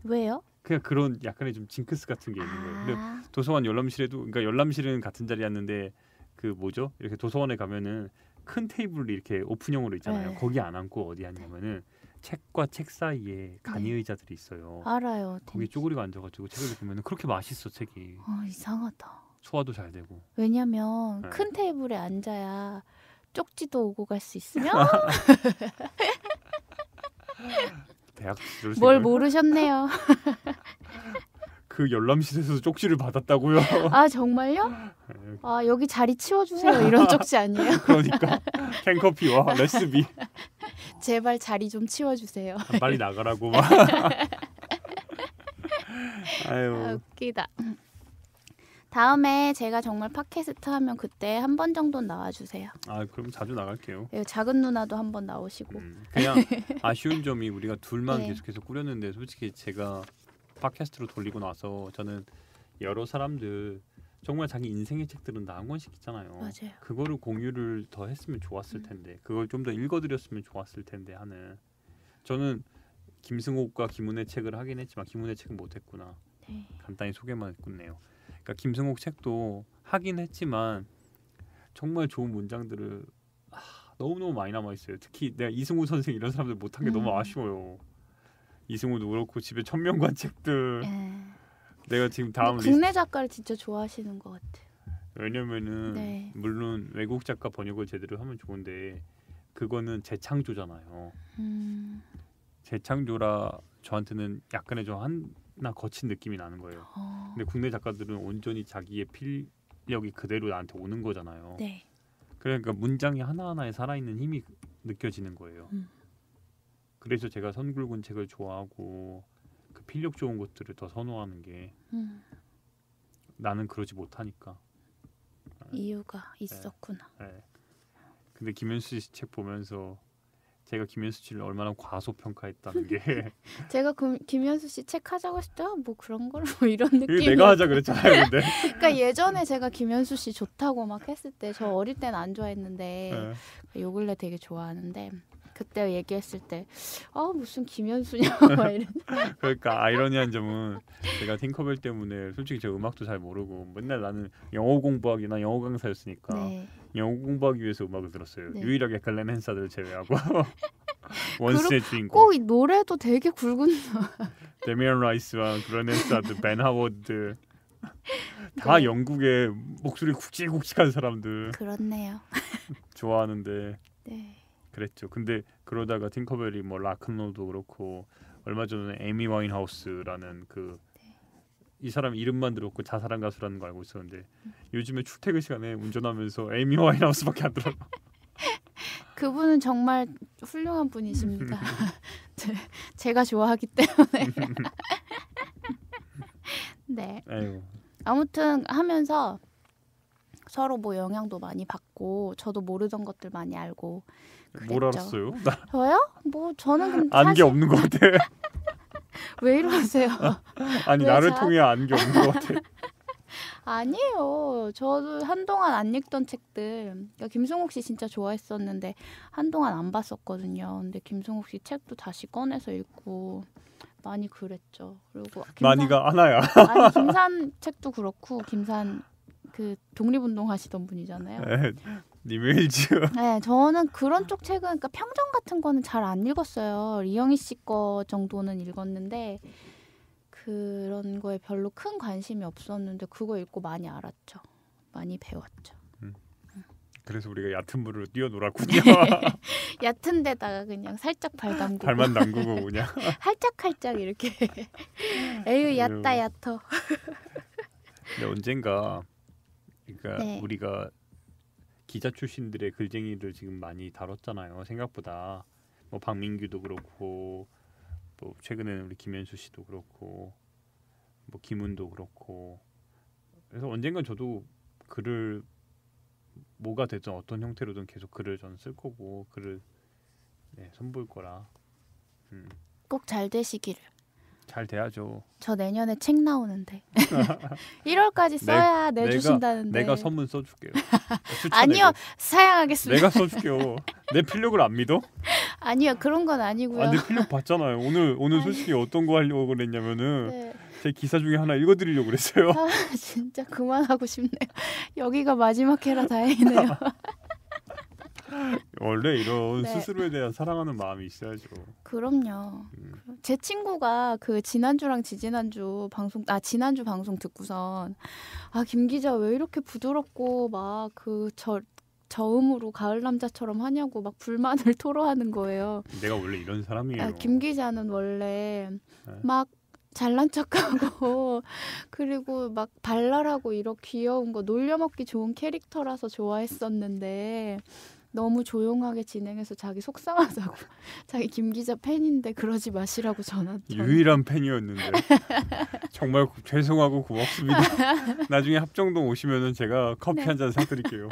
Speaker 2: 왜요?
Speaker 3: 그냥 그런 약간의 좀 징크스 같은 게 있는 거예요. 근데 도서관 열람실에도, 그러니까 열람실은 같은 자리에 앉는데 그 뭐죠? 이렇게 도서관에 가면은 큰 테이블이 이렇게 오픈형으로 있잖아요.
Speaker 2: 네.
Speaker 3: 거기 안 앉고 어디 앉냐면은 책과 책 사이에 간이 의자들이 있어요.
Speaker 2: 알아요.
Speaker 3: 거기 쪼그리고 앉아가지고 책을 보면은 그렇게 맛있어 책이.
Speaker 2: 이상하다.
Speaker 3: 소화도 잘 되고.
Speaker 2: 왜냐면
Speaker 3: 네.
Speaker 2: 큰 테이블에 앉아야 쪽지도 오고 갈 수 있으면
Speaker 3: 대학 시절
Speaker 2: 뭘
Speaker 3: 생각.
Speaker 2: 모르셨네요.
Speaker 3: 그 열람실에서 쪽지를 받았다고요?
Speaker 2: 정말요? 여기 자리 치워주세요. 이런 쪽지 아니에요?
Speaker 3: 그러니까 캔커피와 레시피
Speaker 2: 제발 자리 좀 치워주세요.
Speaker 3: 빨리 나가라고 막. 아유.
Speaker 2: 웃기다. 다음에 제가 정말 팟캐스트 하면 그때 한 번 정도는 나와주세요.
Speaker 3: 그럼 자주 나갈게요.
Speaker 2: 작은 누나도 한 번 나오시고.
Speaker 3: 그냥 아쉬운 점이 우리가 둘만
Speaker 2: 네.
Speaker 3: 계속해서 꾸렸는데 솔직히 제가 팟캐스트로 돌리고 나서 저는 여러 사람들 정말 자기 인생의 책들은 다 한 권씩 있잖아요.
Speaker 2: 맞아요.
Speaker 3: 그거를 공유를 더 했으면 좋았을 텐데 그걸 좀 더 읽어드렸으면 좋았을 텐데 하는. 저는 김승옥과 김은혜 책을 하긴 했지만 김은혜 책은 못했구나.
Speaker 2: 네.
Speaker 3: 간단히 소개만 했군요. 그러니까 김승옥 책도 하긴 했지만 정말 좋은 문장들을 너무너무 많이 남아있어요. 특히 내가 이승우 선생 이런 사람들 못한 게 너무 아쉬워요. 이승우도 그렇고 집에 천명관 책들. 내가 지금 다음
Speaker 2: 국내 작가를 진짜 좋아하시는 것 같아요.
Speaker 3: 왜냐면은
Speaker 2: 네.
Speaker 3: 물론 외국 작가 번역을 제대로 하면 좋은데 그거는 재창조잖아요.
Speaker 2: 음.
Speaker 3: 재창조라 저한테는 약간의 좀 하나 거친 느낌이 나는 거예요. 근데 국내 작가들은 온전히 자기의 필력이 그대로 나한테 오는 거잖아요.
Speaker 2: 네.
Speaker 3: 그러니까 문장이 하나하나에 살아있는 힘이 느껴지는 거예요.
Speaker 2: 음.
Speaker 3: 그래서 제가 선굵은 책을 좋아하고 그 필력 좋은 것들을 더 선호하는 게 나는 그러지 못하니까.
Speaker 2: 이유가 있었구나.
Speaker 3: 네. 근데 김현수 씨 책 보면서 제가 김현수 씨를 얼마나 과소평가했다는 게
Speaker 2: 제가 김현수 씨 책 하자고 했을 때 뭐 그런 걸 뭐 이런
Speaker 3: 이거
Speaker 2: 느낌이.
Speaker 3: 내가 하자 그랬잖아요. 근데
Speaker 2: 그러니까 예전에 제가 김현수 씨 좋다고 막 했을 때 저 어릴 때는 안 좋아했는데 요 근래 되게 좋아하는데 그때 얘기했을 때 무슨 김현수냐 막 이런.
Speaker 3: 그러니까 아이러니한 점은 제가 팅커벨 때문에 솔직히 저 음악도 잘 모르고 맨날 나는 영어 공부하기나 영어 강사였으니까
Speaker 2: 네.
Speaker 3: 영어 공부하기 위해서 음악을 들었어요.
Speaker 2: 네.
Speaker 3: 유일하게 글렌 헨사들 제외하고 원스의 주인공
Speaker 2: 꼭 이 노래도 되게 굵은.
Speaker 3: 데미안 라이스와 글렌 헨사드, 벤 하워드 다
Speaker 2: 네.
Speaker 3: 영국의 목소리 굵직굵직한 사람들
Speaker 2: 그렇네요.
Speaker 3: 좋아하는데
Speaker 2: 네.
Speaker 3: 그랬죠. 근데 그러다가 팅커벨이 뭐 락큰롤도 그렇고 얼마 전에 에미 와인하우스라는 이 사람 이름만 들었고 자살한 가수라는 거 알고 있었는데 요즘에 출퇴근 시간에 운전하면서 에미 와인하우스밖에 안 들어요.
Speaker 2: 그분은 정말 훌륭한 분이십니다. 제가 좋아하기 때문에. 네.
Speaker 3: 에휴.
Speaker 2: 아무튼 하면서 서로 뭐 영향도 많이 받고 저도 모르던 것들 많이 알고 그랬죠.
Speaker 3: 뭘 알았어요? 나
Speaker 2: 저요? 뭐 저는 근데
Speaker 3: 안 게
Speaker 2: 사실
Speaker 3: 없는 것 같아.
Speaker 2: 왜 이러세요?
Speaker 3: 아니
Speaker 2: 왜
Speaker 3: 나를
Speaker 2: 자-
Speaker 3: 통해 안 게 없는 것 같아.
Speaker 2: 아니에요. 저도 한동안 안 읽던 책들. 그러니까 김승옥 씨 진짜 좋아했었는데 한동안 안 봤었거든요. 근데 김승옥 씨 책도 다시 꺼내서 읽고 많이 그랬죠. 그리고
Speaker 3: 많이가 하나야.
Speaker 2: 아니 김산 책도 그렇고 김산 그 독립운동 하시던 분이잖아요.
Speaker 3: 니메일즈.
Speaker 2: 네, 저는 그런 쪽 책은 그러니까 평전 같은 거는 잘 안 읽었어요. 이영희 씨 거 정도는 읽었는데 그런 거에 별로 큰 관심이 없었는데 그거 읽고 많이 알았죠. 많이 배웠죠.
Speaker 3: 그래서 우리가 얕은 물을 뛰어놀았군요.
Speaker 2: 얕은 데다가 그냥 살짝 발 담그고
Speaker 3: 발만 담그고 그냥.
Speaker 2: 할짝할짝 이렇게 에휴 얕다 얕어.
Speaker 3: 근데 언젠가 그러니까
Speaker 2: 네.
Speaker 3: 우리가 기자 출신들의 글쟁이를 지금 많이 다뤘잖아요. 생각보다 뭐 박민규도 그렇고 뭐 최근에는 우리 김현수 씨도 그렇고 뭐 김훈도 그렇고 그래서 언젠간 저도 글을 뭐가 됐든 어떤 형태로든 계속 글을 저는 쓸 거고 글을 선보일 거라
Speaker 2: 꼭 잘 되시기를.
Speaker 3: 잘 돼야죠.
Speaker 2: 저 내년에 책 나오는데 1월까지 써야 내주신다는데.
Speaker 3: 내가 선문 써줄게요.
Speaker 2: 아니요 사양하겠습니다.
Speaker 3: 내가 써줄게요. 내 필력을 안 믿어?
Speaker 2: 아니요 그런 건 아니고요.
Speaker 3: 내 필력 봤잖아요. 오늘 솔직히 어떤 거 하려고 그랬냐면은
Speaker 2: 네.
Speaker 3: 제 기사 중에 하나 읽어드리려고 그랬어요.
Speaker 2: 진짜 그만하고 싶네요. 여기가 마지막 회라 다행이네요.
Speaker 3: 원래 이런
Speaker 2: 네.
Speaker 3: 스스로에 대한 사랑하는 마음이 있어야죠.
Speaker 2: 그럼요. 제 친구가 그 지난주랑 지지난주 방송 지난주 방송 듣고선 김 기자 왜 이렇게 부드럽고 막 그 저음으로 가을 남자처럼 하냐고 막 불만을 토로하는 거예요.
Speaker 3: 내가 원래 이런 사람이에요.
Speaker 2: 김 기자는 원래
Speaker 3: 네.
Speaker 2: 막 잘난 척하고 그리고 막 발랄하고 이렇게 귀여운 거 놀려먹기 좋은 캐릭터라서 좋아했었는데 너무 조용하게 진행해서 자기 속상하다고 자기 김 기자 팬인데 그러지 마시라고 전화.
Speaker 3: 유일한 팬이었는데 정말 죄송하고 고맙습니다. 나중에 합정동 오시면은 제가 커피
Speaker 2: 네.
Speaker 3: 한 잔 사드릴게요.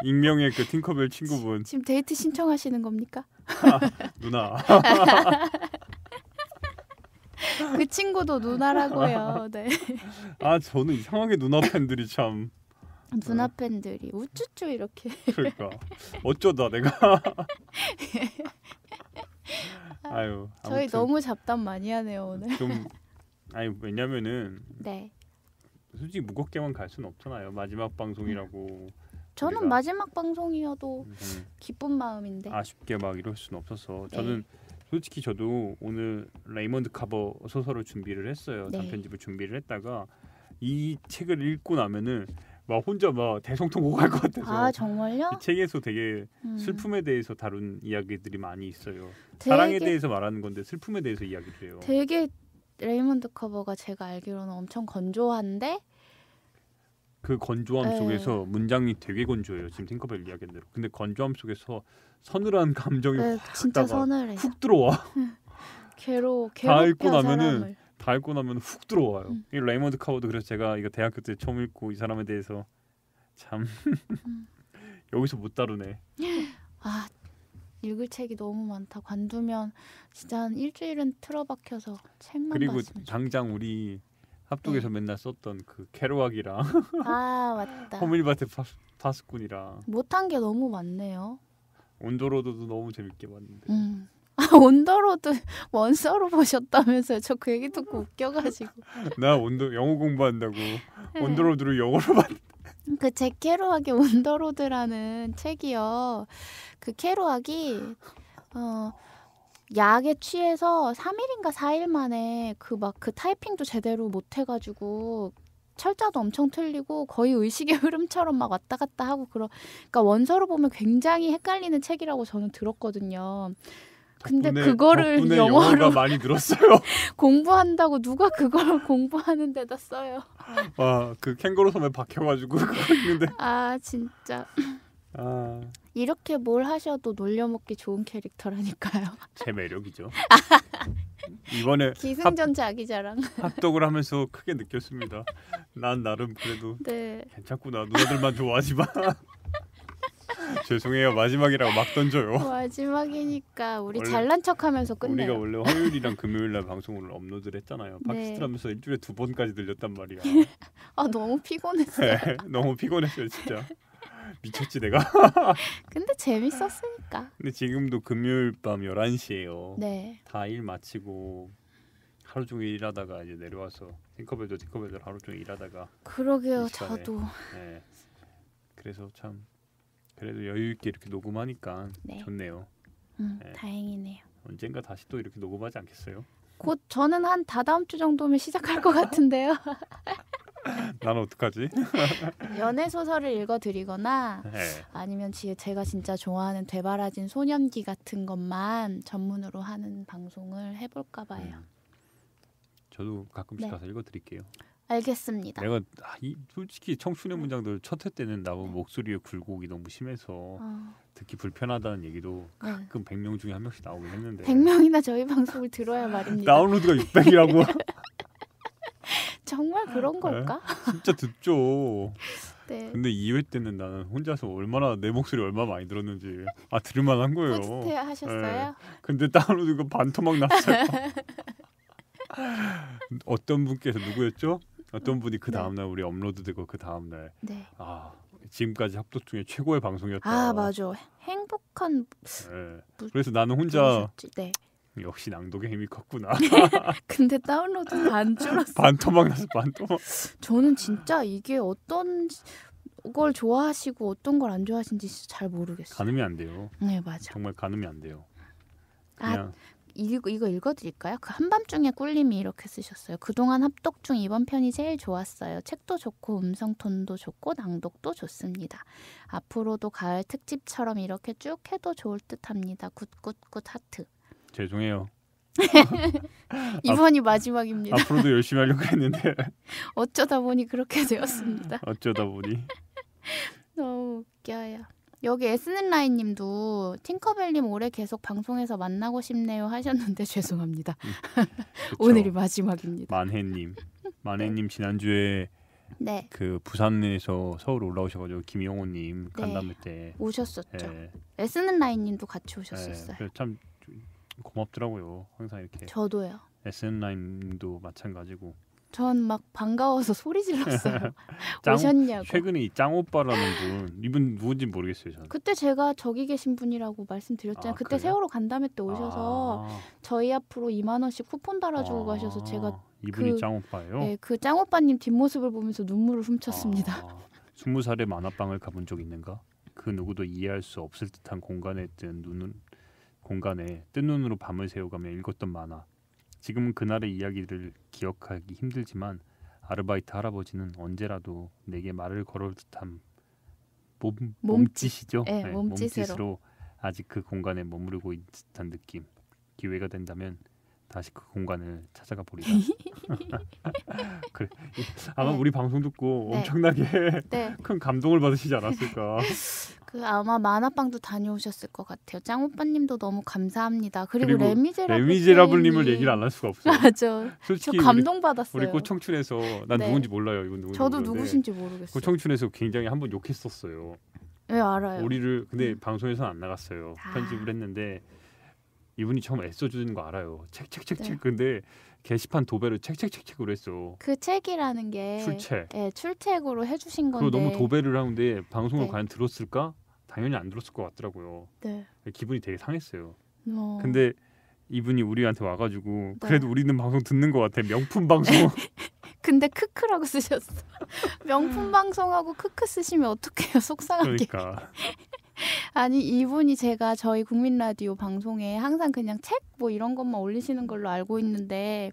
Speaker 3: 익명의 그 팅커벨 친구분.
Speaker 2: 지금 데이트 신청하시는 겁니까?
Speaker 3: 누나.
Speaker 2: 그 친구도 누나라고요. 네.
Speaker 3: 저는 이상하게 누나 팬들이 참.
Speaker 2: 누나 팬들이 우쭈쭈 이렇게.
Speaker 3: 그러니까 어쩌다 내가. 아유.
Speaker 2: 저희
Speaker 3: 아무튼
Speaker 2: 너무 잡담 많이 하네요 오늘.
Speaker 3: 좀 왜냐면은
Speaker 2: 네.
Speaker 3: 솔직히 무겁게만 갈 수는 없잖아요. 마지막 방송이라고.
Speaker 2: 저는
Speaker 3: 우리가-
Speaker 2: 마지막 방송이어도
Speaker 3: 음,
Speaker 2: 기쁜 마음인데.
Speaker 3: 아쉽게 막 이럴 수는 없어서
Speaker 2: 네.
Speaker 3: 저는 솔직히 저도 오늘 레이먼드 카버 소설을 준비를 했어요.
Speaker 2: 네.
Speaker 3: 단편집을 준비를 했다가 이 책을 읽고 나면은 막 혼자 막 대성통곡할 것 같아서.
Speaker 2: 아 정말요?
Speaker 3: 이 책에서 되게
Speaker 2: 음.
Speaker 3: 슬픔에 대해서 다룬 이야기들이 많이 있어요.
Speaker 2: 되게-
Speaker 3: 사랑에 대해서 말하는 건데 슬픔에 대해서 이야기를 해요.
Speaker 2: 되게 레이먼드 커버가 제가 알기로는 엄청 건조한데
Speaker 3: 그 건조함
Speaker 2: 네.
Speaker 3: 속에서 문장이 되게 건조해요. 지금 팅커벨 이야기한 대로. 근데 건조함 속에서 서늘한 감정이
Speaker 2: 네, 진짜
Speaker 3: 다가
Speaker 2: 서늘해요.
Speaker 3: 훅 들어와. 다 읽고
Speaker 2: 괴롭혀
Speaker 3: 나면은
Speaker 2: 사람을.
Speaker 3: 다 읽고 나면 훅 들어와요.
Speaker 2: 음.
Speaker 3: 이 레이먼드 카워도 그래서 제가 이거 대학교 때 처음 읽고 이 사람에 대해서 참 여기서 못 다루네.
Speaker 2: 아 읽을 책이 너무 많다. 관두면 진짜 한 일주일은 틀어박혀서 책만
Speaker 3: 그리고
Speaker 2: 봤으면 좋겠다.
Speaker 3: 당장 우리 합독에서
Speaker 2: 네.
Speaker 3: 맨날 썼던 그 캐로악이랑
Speaker 2: 아 맞다.
Speaker 3: 호밀바트 파스꾼이랑
Speaker 2: 못한 게 너무 많네요.
Speaker 3: 온도로드도 너무 재밌게 봤는데
Speaker 2: 아, 온더로드 원서로 보셨다면서요? 저 그 얘기 듣고 웃겨가지고.
Speaker 3: 나 온도 영어 공부한다고
Speaker 2: 네.
Speaker 3: 온도로드를 영어로 봤.
Speaker 2: 그 잭 케로악의 온더로드라는 책이요. 그 케로악이 약에 취해서 3일인가 4일 만에 그 타이핑도 제대로 못 해가지고 철자도 엄청 틀리고 거의 의식의 흐름처럼 막 왔다 갔다 하고 그러니까 원서로 보면 굉장히 헷갈리는 책이라고 저는 들었거든요. 근데 그거를
Speaker 3: 덕분에
Speaker 2: 영어로
Speaker 3: 영어가 많이 늘었어요.
Speaker 2: 공부한다고 누가 그걸 공부하는 데다 써요.
Speaker 3: 와, 그 캥거루 섬에 박혀가지고 그거 있는데
Speaker 2: 아 진짜
Speaker 3: 아,
Speaker 2: 이렇게 뭘 하셔도 놀려먹기 좋은 캐릭터라니까요.
Speaker 3: 제 매력이죠. 이번에
Speaker 2: 기승전 자기 자랑.
Speaker 3: 합독을 하면서 크게 느꼈습니다. 난 나름 그래도
Speaker 2: 네.
Speaker 3: 괜찮구나. 누나들만 좋아하지만 죄송해요. 마지막이라고 막 던져요.
Speaker 2: 마지막이니까 우리
Speaker 3: 원래-
Speaker 2: 잘난 척하면서
Speaker 3: 우리가
Speaker 2: 끝내요.
Speaker 3: 원래 화요일이랑 금요일날 방송을 업로드를 했잖아요.
Speaker 2: 네.
Speaker 3: 팟캐스트 하면서 일주일에 2번까지 들렸단 말이야.
Speaker 2: 아 너무 피곤했어요.
Speaker 3: 네, 너무 피곤했어요 진짜. 미쳤지 내가.
Speaker 2: 근데 재밌었으니까.
Speaker 3: 근데 지금도 금요일 밤 11시에요.
Speaker 2: 네.
Speaker 3: 다 일 마치고 하루 종일 일하다가 이제 내려와서 팅커벨도 하루 종일 일하다가
Speaker 2: 그러게요.
Speaker 3: 이 시간에.
Speaker 2: 저도.
Speaker 3: 네. 그래서 참 그래도 여유 있게 이렇게 녹음하니까
Speaker 2: 네.
Speaker 3: 좋네요. 네.
Speaker 2: 다행이네요.
Speaker 3: 언젠가 다시 또 이렇게 녹음하지 않겠어요?
Speaker 2: 곧 저는 한 다다음 주 정도면 시작할 것 같은데요.
Speaker 3: 나는 어떡하지?
Speaker 2: 연애 소설을 읽어드리거나
Speaker 3: 네.
Speaker 2: 아니면 제가 진짜 좋아하는 되바라진 소년기 같은 것만 전문으로 하는 방송을 해볼까 봐요.
Speaker 3: 저도 가끔씩
Speaker 2: 네.
Speaker 3: 가서 읽어드릴게요.
Speaker 2: 알겠습니다.
Speaker 3: 내가 솔직히 청춘의 문장들 첫 회 때는 나무 목소리의 굴곡이 너무 심해서 듣기 불편하다는 얘기도
Speaker 2: 네.
Speaker 3: 가끔 100명 중에 한 명씩 나오긴 했는데
Speaker 2: 100명이나 저희 방송을 들어야 말입니다.
Speaker 3: 다운로드가 600이라고.
Speaker 2: 정말 그런 걸까?
Speaker 3: 진짜 듣죠.
Speaker 2: 네.
Speaker 3: 근데 2회 때는 나는 혼자서 얼마나 내 목소리 얼마나 많이 들었는지 들을만한 거예요.
Speaker 2: 뿌듯해 하셨어요?
Speaker 3: 근데 다운로드가 반토막 났어요. 어떤 분께서 누구였죠? 어떤 분이 그
Speaker 2: 네.
Speaker 3: 다음날 우리 업로드되고 그 다음날
Speaker 2: 네.
Speaker 3: 지금까지 합독 중에 최고의 방송이었다.
Speaker 2: 아 맞아. 행복한
Speaker 3: 네.
Speaker 2: 무-
Speaker 3: 그래서 나는 혼자
Speaker 2: 누구셨지? 네.
Speaker 3: 역시 낭독의 힘이 컸구나.
Speaker 2: 근데 다운로드 안 줄었어.
Speaker 3: 반토막 나서 반토막.
Speaker 2: 저는 진짜 이게 어떤 걸 좋아하시고 어떤 걸 안 좋아하시는지 진짜 잘 모르겠어요.
Speaker 3: 가늠이 안 돼요.
Speaker 2: 네 맞아.
Speaker 3: 정말 가늠이 안 돼요.
Speaker 2: 아
Speaker 3: 그냥
Speaker 2: 이거 읽어드릴까요? 그 한밤중에 꿀님이 이렇게 쓰셨어요. 그동안 합독 중 이번 편이 제일 좋았어요. 책도 좋고 음성톤도 좋고 낭독도 좋습니다. 앞으로도 가을 특집처럼 이렇게 쭉 해도 좋을 듯합니다. 굿굿굿 하트.
Speaker 3: 죄송해요.
Speaker 2: 이번이 마지막입니다.
Speaker 3: 앞으로도 열심히 하려고 했는데
Speaker 2: 어쩌다 보니 그렇게 되었습니다.
Speaker 3: 어쩌다 보니.
Speaker 2: 너무 웃겨요. 여기 에스는라인님도 팅커벨님 올해 계속 방송에서 만나고 싶네요 하셨는데 죄송합니다.
Speaker 3: 그쵸.
Speaker 2: 오늘이 마지막입니다.
Speaker 3: 만해님 지난주에
Speaker 2: 네
Speaker 3: 그 부산에서 서울 올라오셔가지고 김영호님 간담회 때
Speaker 2: 오셨었죠.
Speaker 3: 예,
Speaker 2: 에스는라인님도 같이
Speaker 3: 예,
Speaker 2: 오셨었어요.
Speaker 3: 그래서 참 고맙더라고요. 항상 이렇게
Speaker 2: 저도요.
Speaker 3: SN라인도 마찬가지고
Speaker 2: 전 막 반가워서 소리 질렀어요.
Speaker 3: 짱-
Speaker 2: 오셨냐고.
Speaker 3: 최근에 이 짱오빠라는 분 이분 누군지 모르겠어요. 저는.
Speaker 2: 그때 제가 저기 계신 분이라고 말씀드렸잖아요.
Speaker 3: 아,
Speaker 2: 그때
Speaker 3: 그래요?
Speaker 2: 세월호 간담회 때 오셔서 저희 앞으로 2만 원씩 쿠폰 달아주고 가셔서 제가
Speaker 3: 이분이
Speaker 2: 그-
Speaker 3: 짱오빠예요.
Speaker 2: 네, 그 짱오빠님 뒷모습을 보면서 눈물을 훔쳤습니다.
Speaker 3: 20살에 만화방을 가본 적 있는가? 그 누구도 이해할 수 없을 듯한 공간에 뜬 눈으로 밤을 새워가며 읽었던 만화. 지금은 그날의 이야기를 기억하기 힘들지만 아르바이트 할아버지는 언제라도 내게 말을 걸을 듯한
Speaker 2: 몸짓.
Speaker 3: 몸짓이죠.
Speaker 2: 네,
Speaker 3: 네,
Speaker 2: 몸짓으로.
Speaker 3: 아직 그 공간에 머무르고 있는 듯한 느낌. 기회가 된다면 다시 그 공간을 찾아가 보리라. 그래. 아마
Speaker 2: 네.
Speaker 3: 우리 방송 듣고
Speaker 2: 네.
Speaker 3: 엄청나게
Speaker 2: 네,
Speaker 3: 큰 감동을 받으시지 않았을까.
Speaker 2: 그 아마 만화방도 다녀오셨을 것 같아요. 짱 오빠님도 너무 감사합니다. 그리고
Speaker 3: 그리고
Speaker 2: 레미제라블
Speaker 3: 레미제라블님을
Speaker 2: 님이-
Speaker 3: 얘기를 안 할 수가 없어요.
Speaker 2: 맞아. 저
Speaker 3: 솔직히 우리
Speaker 2: 감동받았어요.
Speaker 3: 꽃청춘에서 난
Speaker 2: 네.
Speaker 3: 누군지 몰라요. 이분 누군지
Speaker 2: 저도
Speaker 3: 모르는데
Speaker 2: 누구신지 모르겠어요.
Speaker 3: 꽃청춘에서 굉장히 한번 욕했었어요.
Speaker 2: 왜 알아요?
Speaker 3: 우리를 근데 방송에서는 안 나갔어요.
Speaker 2: 아.
Speaker 3: 편집을 했는데 이분이 처음 애써주는 거 알아요. 책책책책.
Speaker 2: 네.
Speaker 3: 근데 게시판 도배를 책책책책으로 했어.
Speaker 2: 그 책이라는 게
Speaker 3: 출첵.
Speaker 2: 예, 출첵으로 해주신
Speaker 3: 그리고
Speaker 2: 건데
Speaker 3: 너무 도배를 하는데 방송을
Speaker 2: 네.
Speaker 3: 과연 들었을까? 당연히 안 들었을 것 같더라고요.
Speaker 2: 네.
Speaker 3: 기분이 되게 상했어요.
Speaker 2: 뭐
Speaker 3: 근데 이분이 우리한테 와가지고
Speaker 2: 네.
Speaker 3: 그래도 우리는 방송 듣는 것 같아. 명품 방송.
Speaker 2: 근데 크크라고 쓰셨어. 명품 방송하고 크크 쓰시면 어떡해요? 속상하게.
Speaker 3: 그러니까
Speaker 2: 아니 이분이 제가 저희 국민 라디오 방송에 항상 그냥 책 뭐 이런 것만 올리시는 걸로 알고 있는데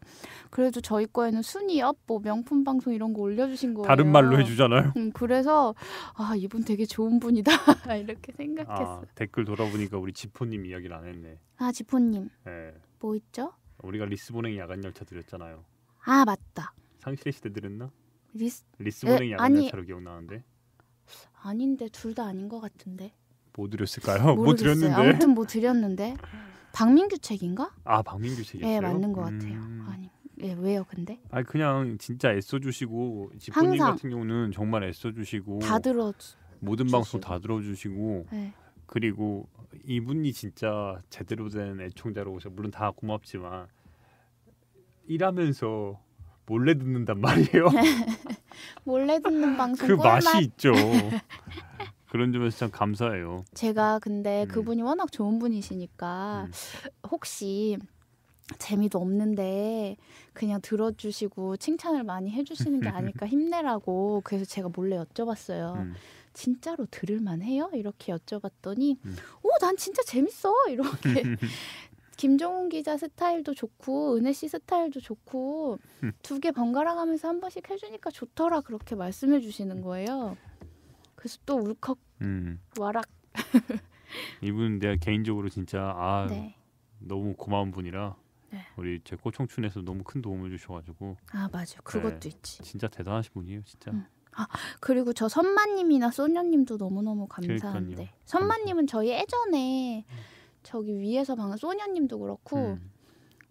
Speaker 2: 그래도 저희 거에는 순위 업, 뭐 명품 방송 이런 거 올려주신 거예요.
Speaker 3: 다른 말로 해주잖아요.
Speaker 2: 그래서 아 이분 되게 좋은 분이다 이렇게 생각했어.
Speaker 3: 아, 댓글 돌아보니까 우리 지포님 이야기를 안 했네.
Speaker 2: 아 지포님
Speaker 3: 예.
Speaker 2: 뭐 있죠?
Speaker 3: 우리가 리스본행 야간 열차 드렸잖아요.
Speaker 2: 아 맞다.
Speaker 3: 상실의 시대 들었나?
Speaker 2: 리스
Speaker 3: 리스본행
Speaker 2: 에,
Speaker 3: 야간
Speaker 2: 아니.
Speaker 3: 열차로 기억나는데
Speaker 2: 아닌데 둘 다 아닌 것 같은데.
Speaker 3: 뭐 드렸을까요? 뭐
Speaker 2: 모르겠어요.
Speaker 3: 드렸는데?
Speaker 2: 아무튼 뭐 드렸는데 박민규 책인가?
Speaker 3: 아 박민규 책이었어요?
Speaker 2: 예 맞는 것 같아요. 아니 예 왜요 근데
Speaker 3: 아니 그냥 진짜 애써주시고 지포님
Speaker 2: 항상
Speaker 3: 같은 경우는 정말 애써주시고
Speaker 2: 다 들어.
Speaker 3: 모든
Speaker 2: 주시고.
Speaker 3: 방송 다 들어주시고
Speaker 2: 예.
Speaker 3: 그리고 이분이 진짜 제대로 된 애청자로 오셔 물론 다 고맙지만 일하면서 몰래 듣는단 말이에요.
Speaker 2: 몰래 듣는 방송
Speaker 3: 그
Speaker 2: 꿀맛.
Speaker 3: 맛이 있죠. 그런 점에서 참 감사해요.
Speaker 2: 제가 근데
Speaker 3: 음.
Speaker 2: 그분이 워낙 좋은 분이시니까
Speaker 3: 음.
Speaker 2: 혹시 재미도 없는데 그냥 들어주시고 칭찬을 많이 해주시는 게 아닐까 힘내라고 그래서 제가 몰래 여쭤봤어요.
Speaker 3: 음.
Speaker 2: 진짜로 들을만 해요? 이렇게 여쭤봤더니
Speaker 3: 음.
Speaker 2: 난 진짜 재밌어 이렇게 김종훈 기자 스타일도 좋고 은혜 씨 스타일도 좋고 두 개 번갈아 가면서 한 번씩 해주니까 좋더라 그렇게 말씀해 주시는 거예요. 그래서 또 울컥 와락.
Speaker 3: 이분 내가 개인적으로 진짜
Speaker 2: 네.
Speaker 3: 너무 고마운 분이라
Speaker 2: 네.
Speaker 3: 우리 제 꽃청춘에서 너무 큰 도움을 주셔가지고
Speaker 2: 아 맞아요. 그것도
Speaker 3: 네.
Speaker 2: 있지.
Speaker 3: 진짜 대단하신 분이에요 진짜.
Speaker 2: 그리고 저 선마님이나 소녀님도 너무너무 감사한데
Speaker 3: 그러니까요.
Speaker 2: 선마님은 저희 예전에 저기 위에서 방금 소녀님도 그렇고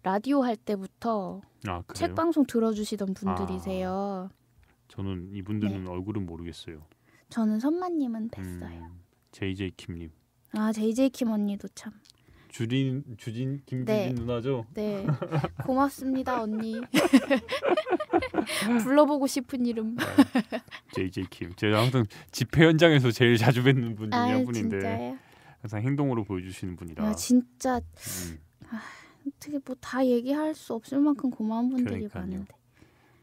Speaker 2: 라디오 할 때부터
Speaker 3: 아 그래요?
Speaker 2: 책 방송 들어주시던 분들이세요.
Speaker 3: 저는 이분들은 얼굴은 모르겠어요.
Speaker 2: 저는 선마님은 뵀어요.
Speaker 3: JJ 킴님.
Speaker 2: 아 JJ 킴 언니도 참.
Speaker 3: 주진 김주진
Speaker 2: 네.
Speaker 3: 누나죠?
Speaker 2: 네 고맙습니다 언니. 불러보고 싶은 이름.
Speaker 3: JJ 킴. 제가 항상 집회 현장에서 제일 자주 뵙는 분 중에
Speaker 2: 아
Speaker 3: 한 분인데
Speaker 2: 진짜요?
Speaker 3: 항상 행동으로 보여주시는 분이라.
Speaker 2: 아 진짜
Speaker 3: 음,
Speaker 2: 어떻게 뭐 다 얘기할 수 없을 만큼 고마운 분들이
Speaker 3: 그러니까요.
Speaker 2: 많은데.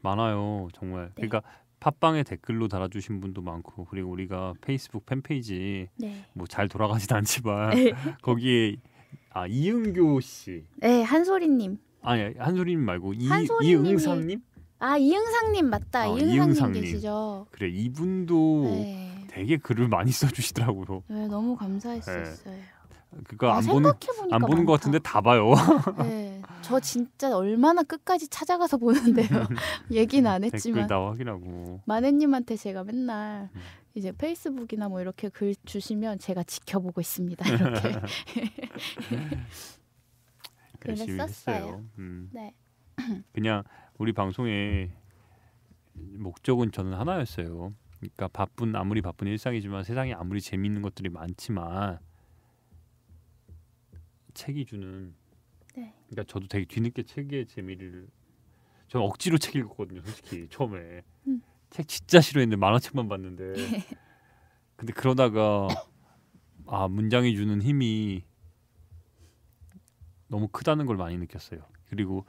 Speaker 3: 많아요 정말.
Speaker 2: 네.
Speaker 3: 그러니까 팟빵에 댓글로 달아주신 분도 많고 그리고 우리가 페이스북 팬페이지
Speaker 2: 네.
Speaker 3: 뭐 잘 돌아가진 않지만 거기에 이은교 씨
Speaker 2: 네 한소리님.
Speaker 3: 아니 한소리님 말고
Speaker 2: 한소리님이-
Speaker 3: 이응상님?
Speaker 2: 아 이응상님 맞다. 이응상님
Speaker 3: 이응상님.
Speaker 2: 계시죠.
Speaker 3: 그래 이분도
Speaker 2: 네.
Speaker 3: 되게 글을 많이 써주시더라고요.
Speaker 2: 네 너무 감사했었어요.
Speaker 3: 그거 안 보는
Speaker 2: 생각해보니까
Speaker 3: 안 보는 것
Speaker 2: 많다.
Speaker 3: 같은데 다 봐요.
Speaker 2: 네, 저 진짜 얼마나 끝까지 찾아가서 보는데요. 얘기는 안
Speaker 3: 댓글
Speaker 2: 했지만
Speaker 3: 다 확인하고.
Speaker 2: 마네님한테 제가 맨날 이제 페이스북이나 뭐 이렇게 글 주시면 제가 지켜보고 있습니다. 이렇게
Speaker 3: 열심히
Speaker 2: 그랬었어요.
Speaker 3: 했어요.
Speaker 2: 네.
Speaker 3: 그냥 우리 방송의 목적은 저는 하나였어요. 그러니까 아무리 바쁜 일상이지만 세상에 아무리 재미있는 것들이 많지만 책이 주는.
Speaker 2: 네.
Speaker 3: 그러니까 저도 되게 뒤늦게 책의 재미를 저는 억지로 책 읽었거든요. 솔직히 처음에 책 진짜 싫어했는데 만화책만 봤는데 근데 그러다가 문장이 주는 힘이 너무 크다는 걸 많이 느꼈어요. 그리고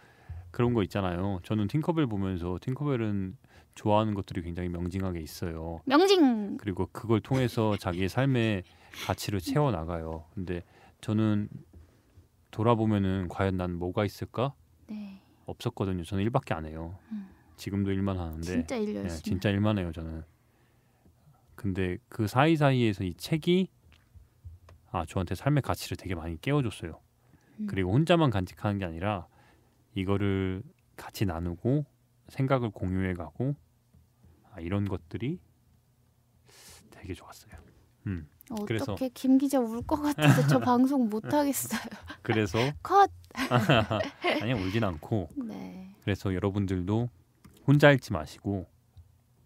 Speaker 3: 그런 거 있잖아요. 저는 팅커벨 보면서 팅커벨은 좋아하는 것들이 굉장히 명징하게 있어요.
Speaker 2: 명징.
Speaker 3: 그리고 그걸 통해서 자기의 삶의 가치를 채워 나가요. 근데 저는 돌아보면은 과연 난 뭐가 있을까?
Speaker 2: 네.
Speaker 3: 없었거든요. 저는 일밖에 안 해요. 지금도 일만 하는데
Speaker 2: 진짜 일
Speaker 3: 예,
Speaker 2: 열심히.
Speaker 3: 진짜 일만 해요 저는. 근데 그 사이사이에서 이 책이 저한테 삶의 가치를 되게 많이 깨워줬어요. 그리고 혼자만 간직하는 게 아니라 이거를 같이 나누고 생각을 공유해가고 이런 것들이 되게 좋았어요. 그래서-
Speaker 2: 어떻게 김 기자 울 것 같아서 저 방송 못 하겠어요.
Speaker 3: 그래서
Speaker 2: 컷.
Speaker 3: 아니 울진 않고
Speaker 2: 네.
Speaker 3: 그래서 여러분들도 혼자 읽지 마시고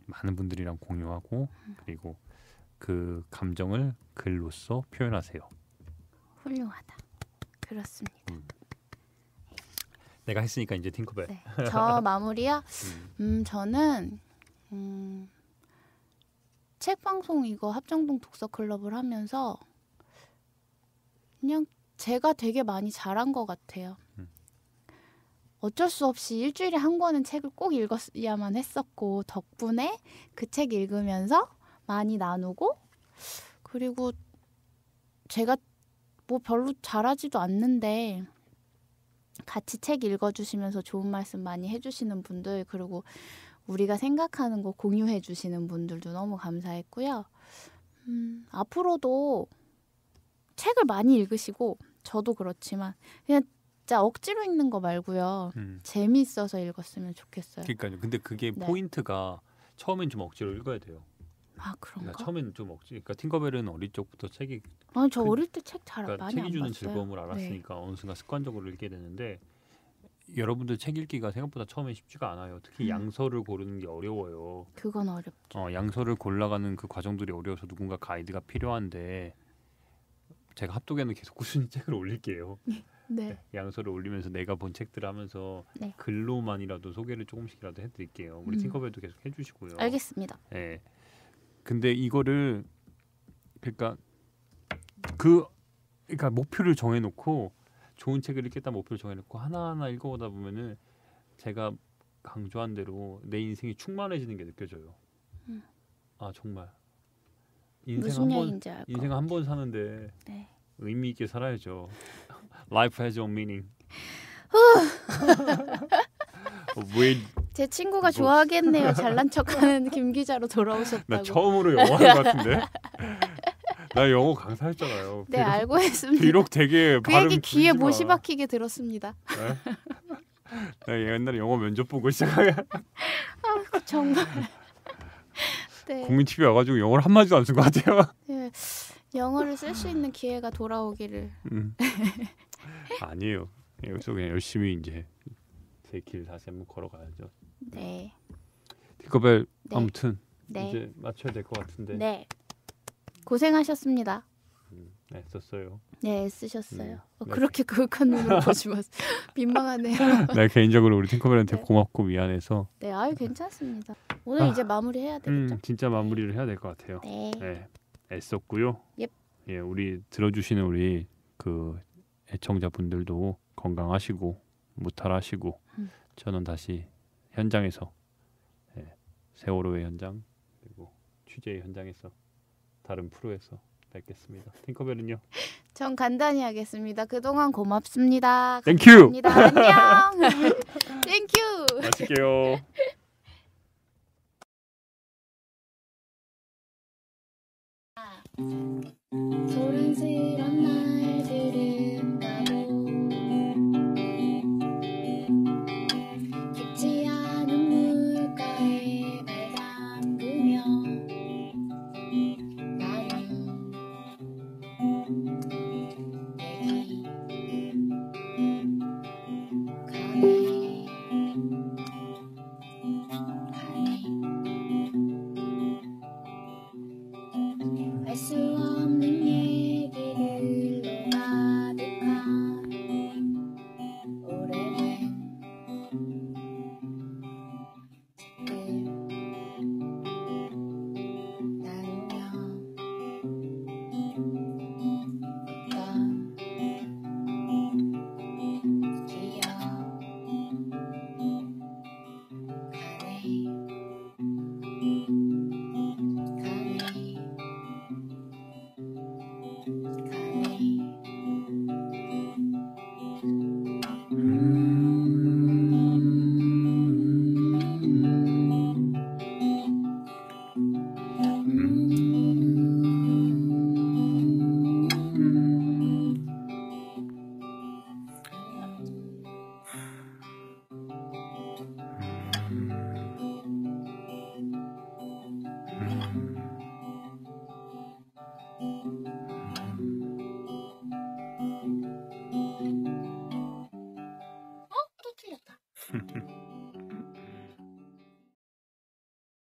Speaker 3: 많은 분들이랑 공유하고 그리고 그 감정을 글로써 표현하세요.
Speaker 2: 훌륭하다. 그렇습니다.
Speaker 3: 내가 했으니까 이제 팅커벨.
Speaker 2: 네. 저 마무리야. 저는 책 방송 이거 합정동 독서 클럽을 하면서 그냥 제가 되게 많이 잘한 것 같아요. 어쩔 수 없이 일주일에 한 권은 책을 꼭 읽어야만 했었고 덕분에 그 책 읽으면서 많이 나누고 그리고 제가 뭐 별로 잘하지도 않는데 같이 책 읽어주시면서 좋은 말씀 많이 해주시는 분들 그리고 우리가 생각하는 거 공유해 주시는 분들도 너무 감사했고요. 앞으로도 책을 많이 읽으시고 저도 그렇지만 그냥 진짜 억지로 읽는 거 말고요. 재미있어서 읽었으면 좋겠어요.
Speaker 3: 그러니까요. 근데 그게
Speaker 2: 네.
Speaker 3: 포인트가 처음엔 좀 억지로 읽어야 돼요.
Speaker 2: 아 그런가?
Speaker 3: 그러니까 처음엔 좀 억지. 그러니까 팅커벨은 어릴 적부터 책이
Speaker 2: 아니 저
Speaker 3: 그-
Speaker 2: 어릴 때 책 잘
Speaker 3: 그러니까
Speaker 2: 많이
Speaker 3: 책이
Speaker 2: 안
Speaker 3: 주는
Speaker 2: 봤어요.
Speaker 3: 즐거움을
Speaker 2: 네.
Speaker 3: 알았으니까 어느 순간 습관적으로 읽게 되는데 여러분들 책 읽기가 생각보다 처음엔 쉽지가 않아요. 특히 양서를 고르는 게 어려워요.
Speaker 2: 그건 어렵죠.
Speaker 3: 양서를 골라가는 그 과정들이 어려워서 누군가 가이드가 필요한데 제가 합독에는 계속 꾸준히 책을 올릴게요.
Speaker 2: 네.
Speaker 3: 양서를 올리면서 내가 본 책들을 하면서
Speaker 2: 네.
Speaker 3: 글로만이라도 소개를 조금씩이라도 해드릴게요. 우리 팅커벨도 계속 해주시고요.
Speaker 2: 알겠습니다.
Speaker 3: 예. 근데 이거를 그러니까 목표를 정해놓고 좋은 책을 읽겠다 목표를 정해놓고 하나하나 읽어보다 보면은 제가 강조한 대로 내 인생이 충만해지는 게 느껴져요. 정말
Speaker 2: 무슨 얘기인지 알 거.
Speaker 3: 인생 한 번 사는데
Speaker 2: 네.
Speaker 3: 의미 있게 살아야죠. Life has a meaning. 왜
Speaker 2: 제 친구가
Speaker 3: 뭐-
Speaker 2: 좋아하겠네요. 잘난 척하는 김 기자로
Speaker 3: 나
Speaker 2: 돌아오셨다고.
Speaker 3: 처음으로 영어 하는 것 같은데? 나 영어 강사했잖아요.
Speaker 2: 네 알고 있습니다.
Speaker 3: 비록 되게
Speaker 2: 그
Speaker 3: 발음
Speaker 2: 얘기 귀에
Speaker 3: 길지만.
Speaker 2: 못이 박히게 들었습니다.
Speaker 3: 네? 나 옛날에 영어 면접 보고 시작하게
Speaker 2: 정말. 네.
Speaker 3: 국민 TV 와가지고 영어를 한 마디도 안 쓴 것 같아요.
Speaker 2: 네. 영어를 쓸 수 있는 기회가 돌아오기를.
Speaker 3: 아니에요. 여기서 그냥 열심히 이제 제 길 다시 한번 걸어가야죠.
Speaker 2: 네.
Speaker 3: 팅커벨
Speaker 2: 네.
Speaker 3: 아무튼
Speaker 2: 네.
Speaker 3: 이제 맞춰야 될 것 같은데.
Speaker 2: 네. 고생하셨습니다.
Speaker 3: 네, 썼어요.
Speaker 2: 네, 쓰셨어요.
Speaker 3: 네.
Speaker 2: 그렇게 그윽한 눈으로 보지 마세요. 민망하네요.
Speaker 3: 나 개인적으로 우리 팅커벨한테
Speaker 2: 네.
Speaker 3: 고맙고 미안해서
Speaker 2: 네, 아유 괜찮습니다. 오늘 이제 마무리해야 되겠죠?
Speaker 3: 진짜 마무리를 해야 될 것 같아요.
Speaker 2: 네.
Speaker 3: 네, 애썼고요.
Speaker 2: 옙.
Speaker 3: 예, 우리 들어주시는 우리 그 애청자분들도 건강하시고 무탈하시고 저는 다시 현장에서 세월호의 현장 그리고 취재의 현장에서 다른 프로에서 뵙겠습니다. 팅커벨은요?
Speaker 2: 전 간단히 하겠습니다. 그동안 고맙습니다.
Speaker 3: 땡큐.
Speaker 2: 감사합니다. 안녕. 땡큐.
Speaker 3: 마칠게요.
Speaker 1: 소란스런 날들은 가고 깊지 않은 물가에 발 담그며 나는 내기 가네 알 수 없는 얘기들로 가득한 오래된 책들 나누며 웃던 기억 가네 가네 나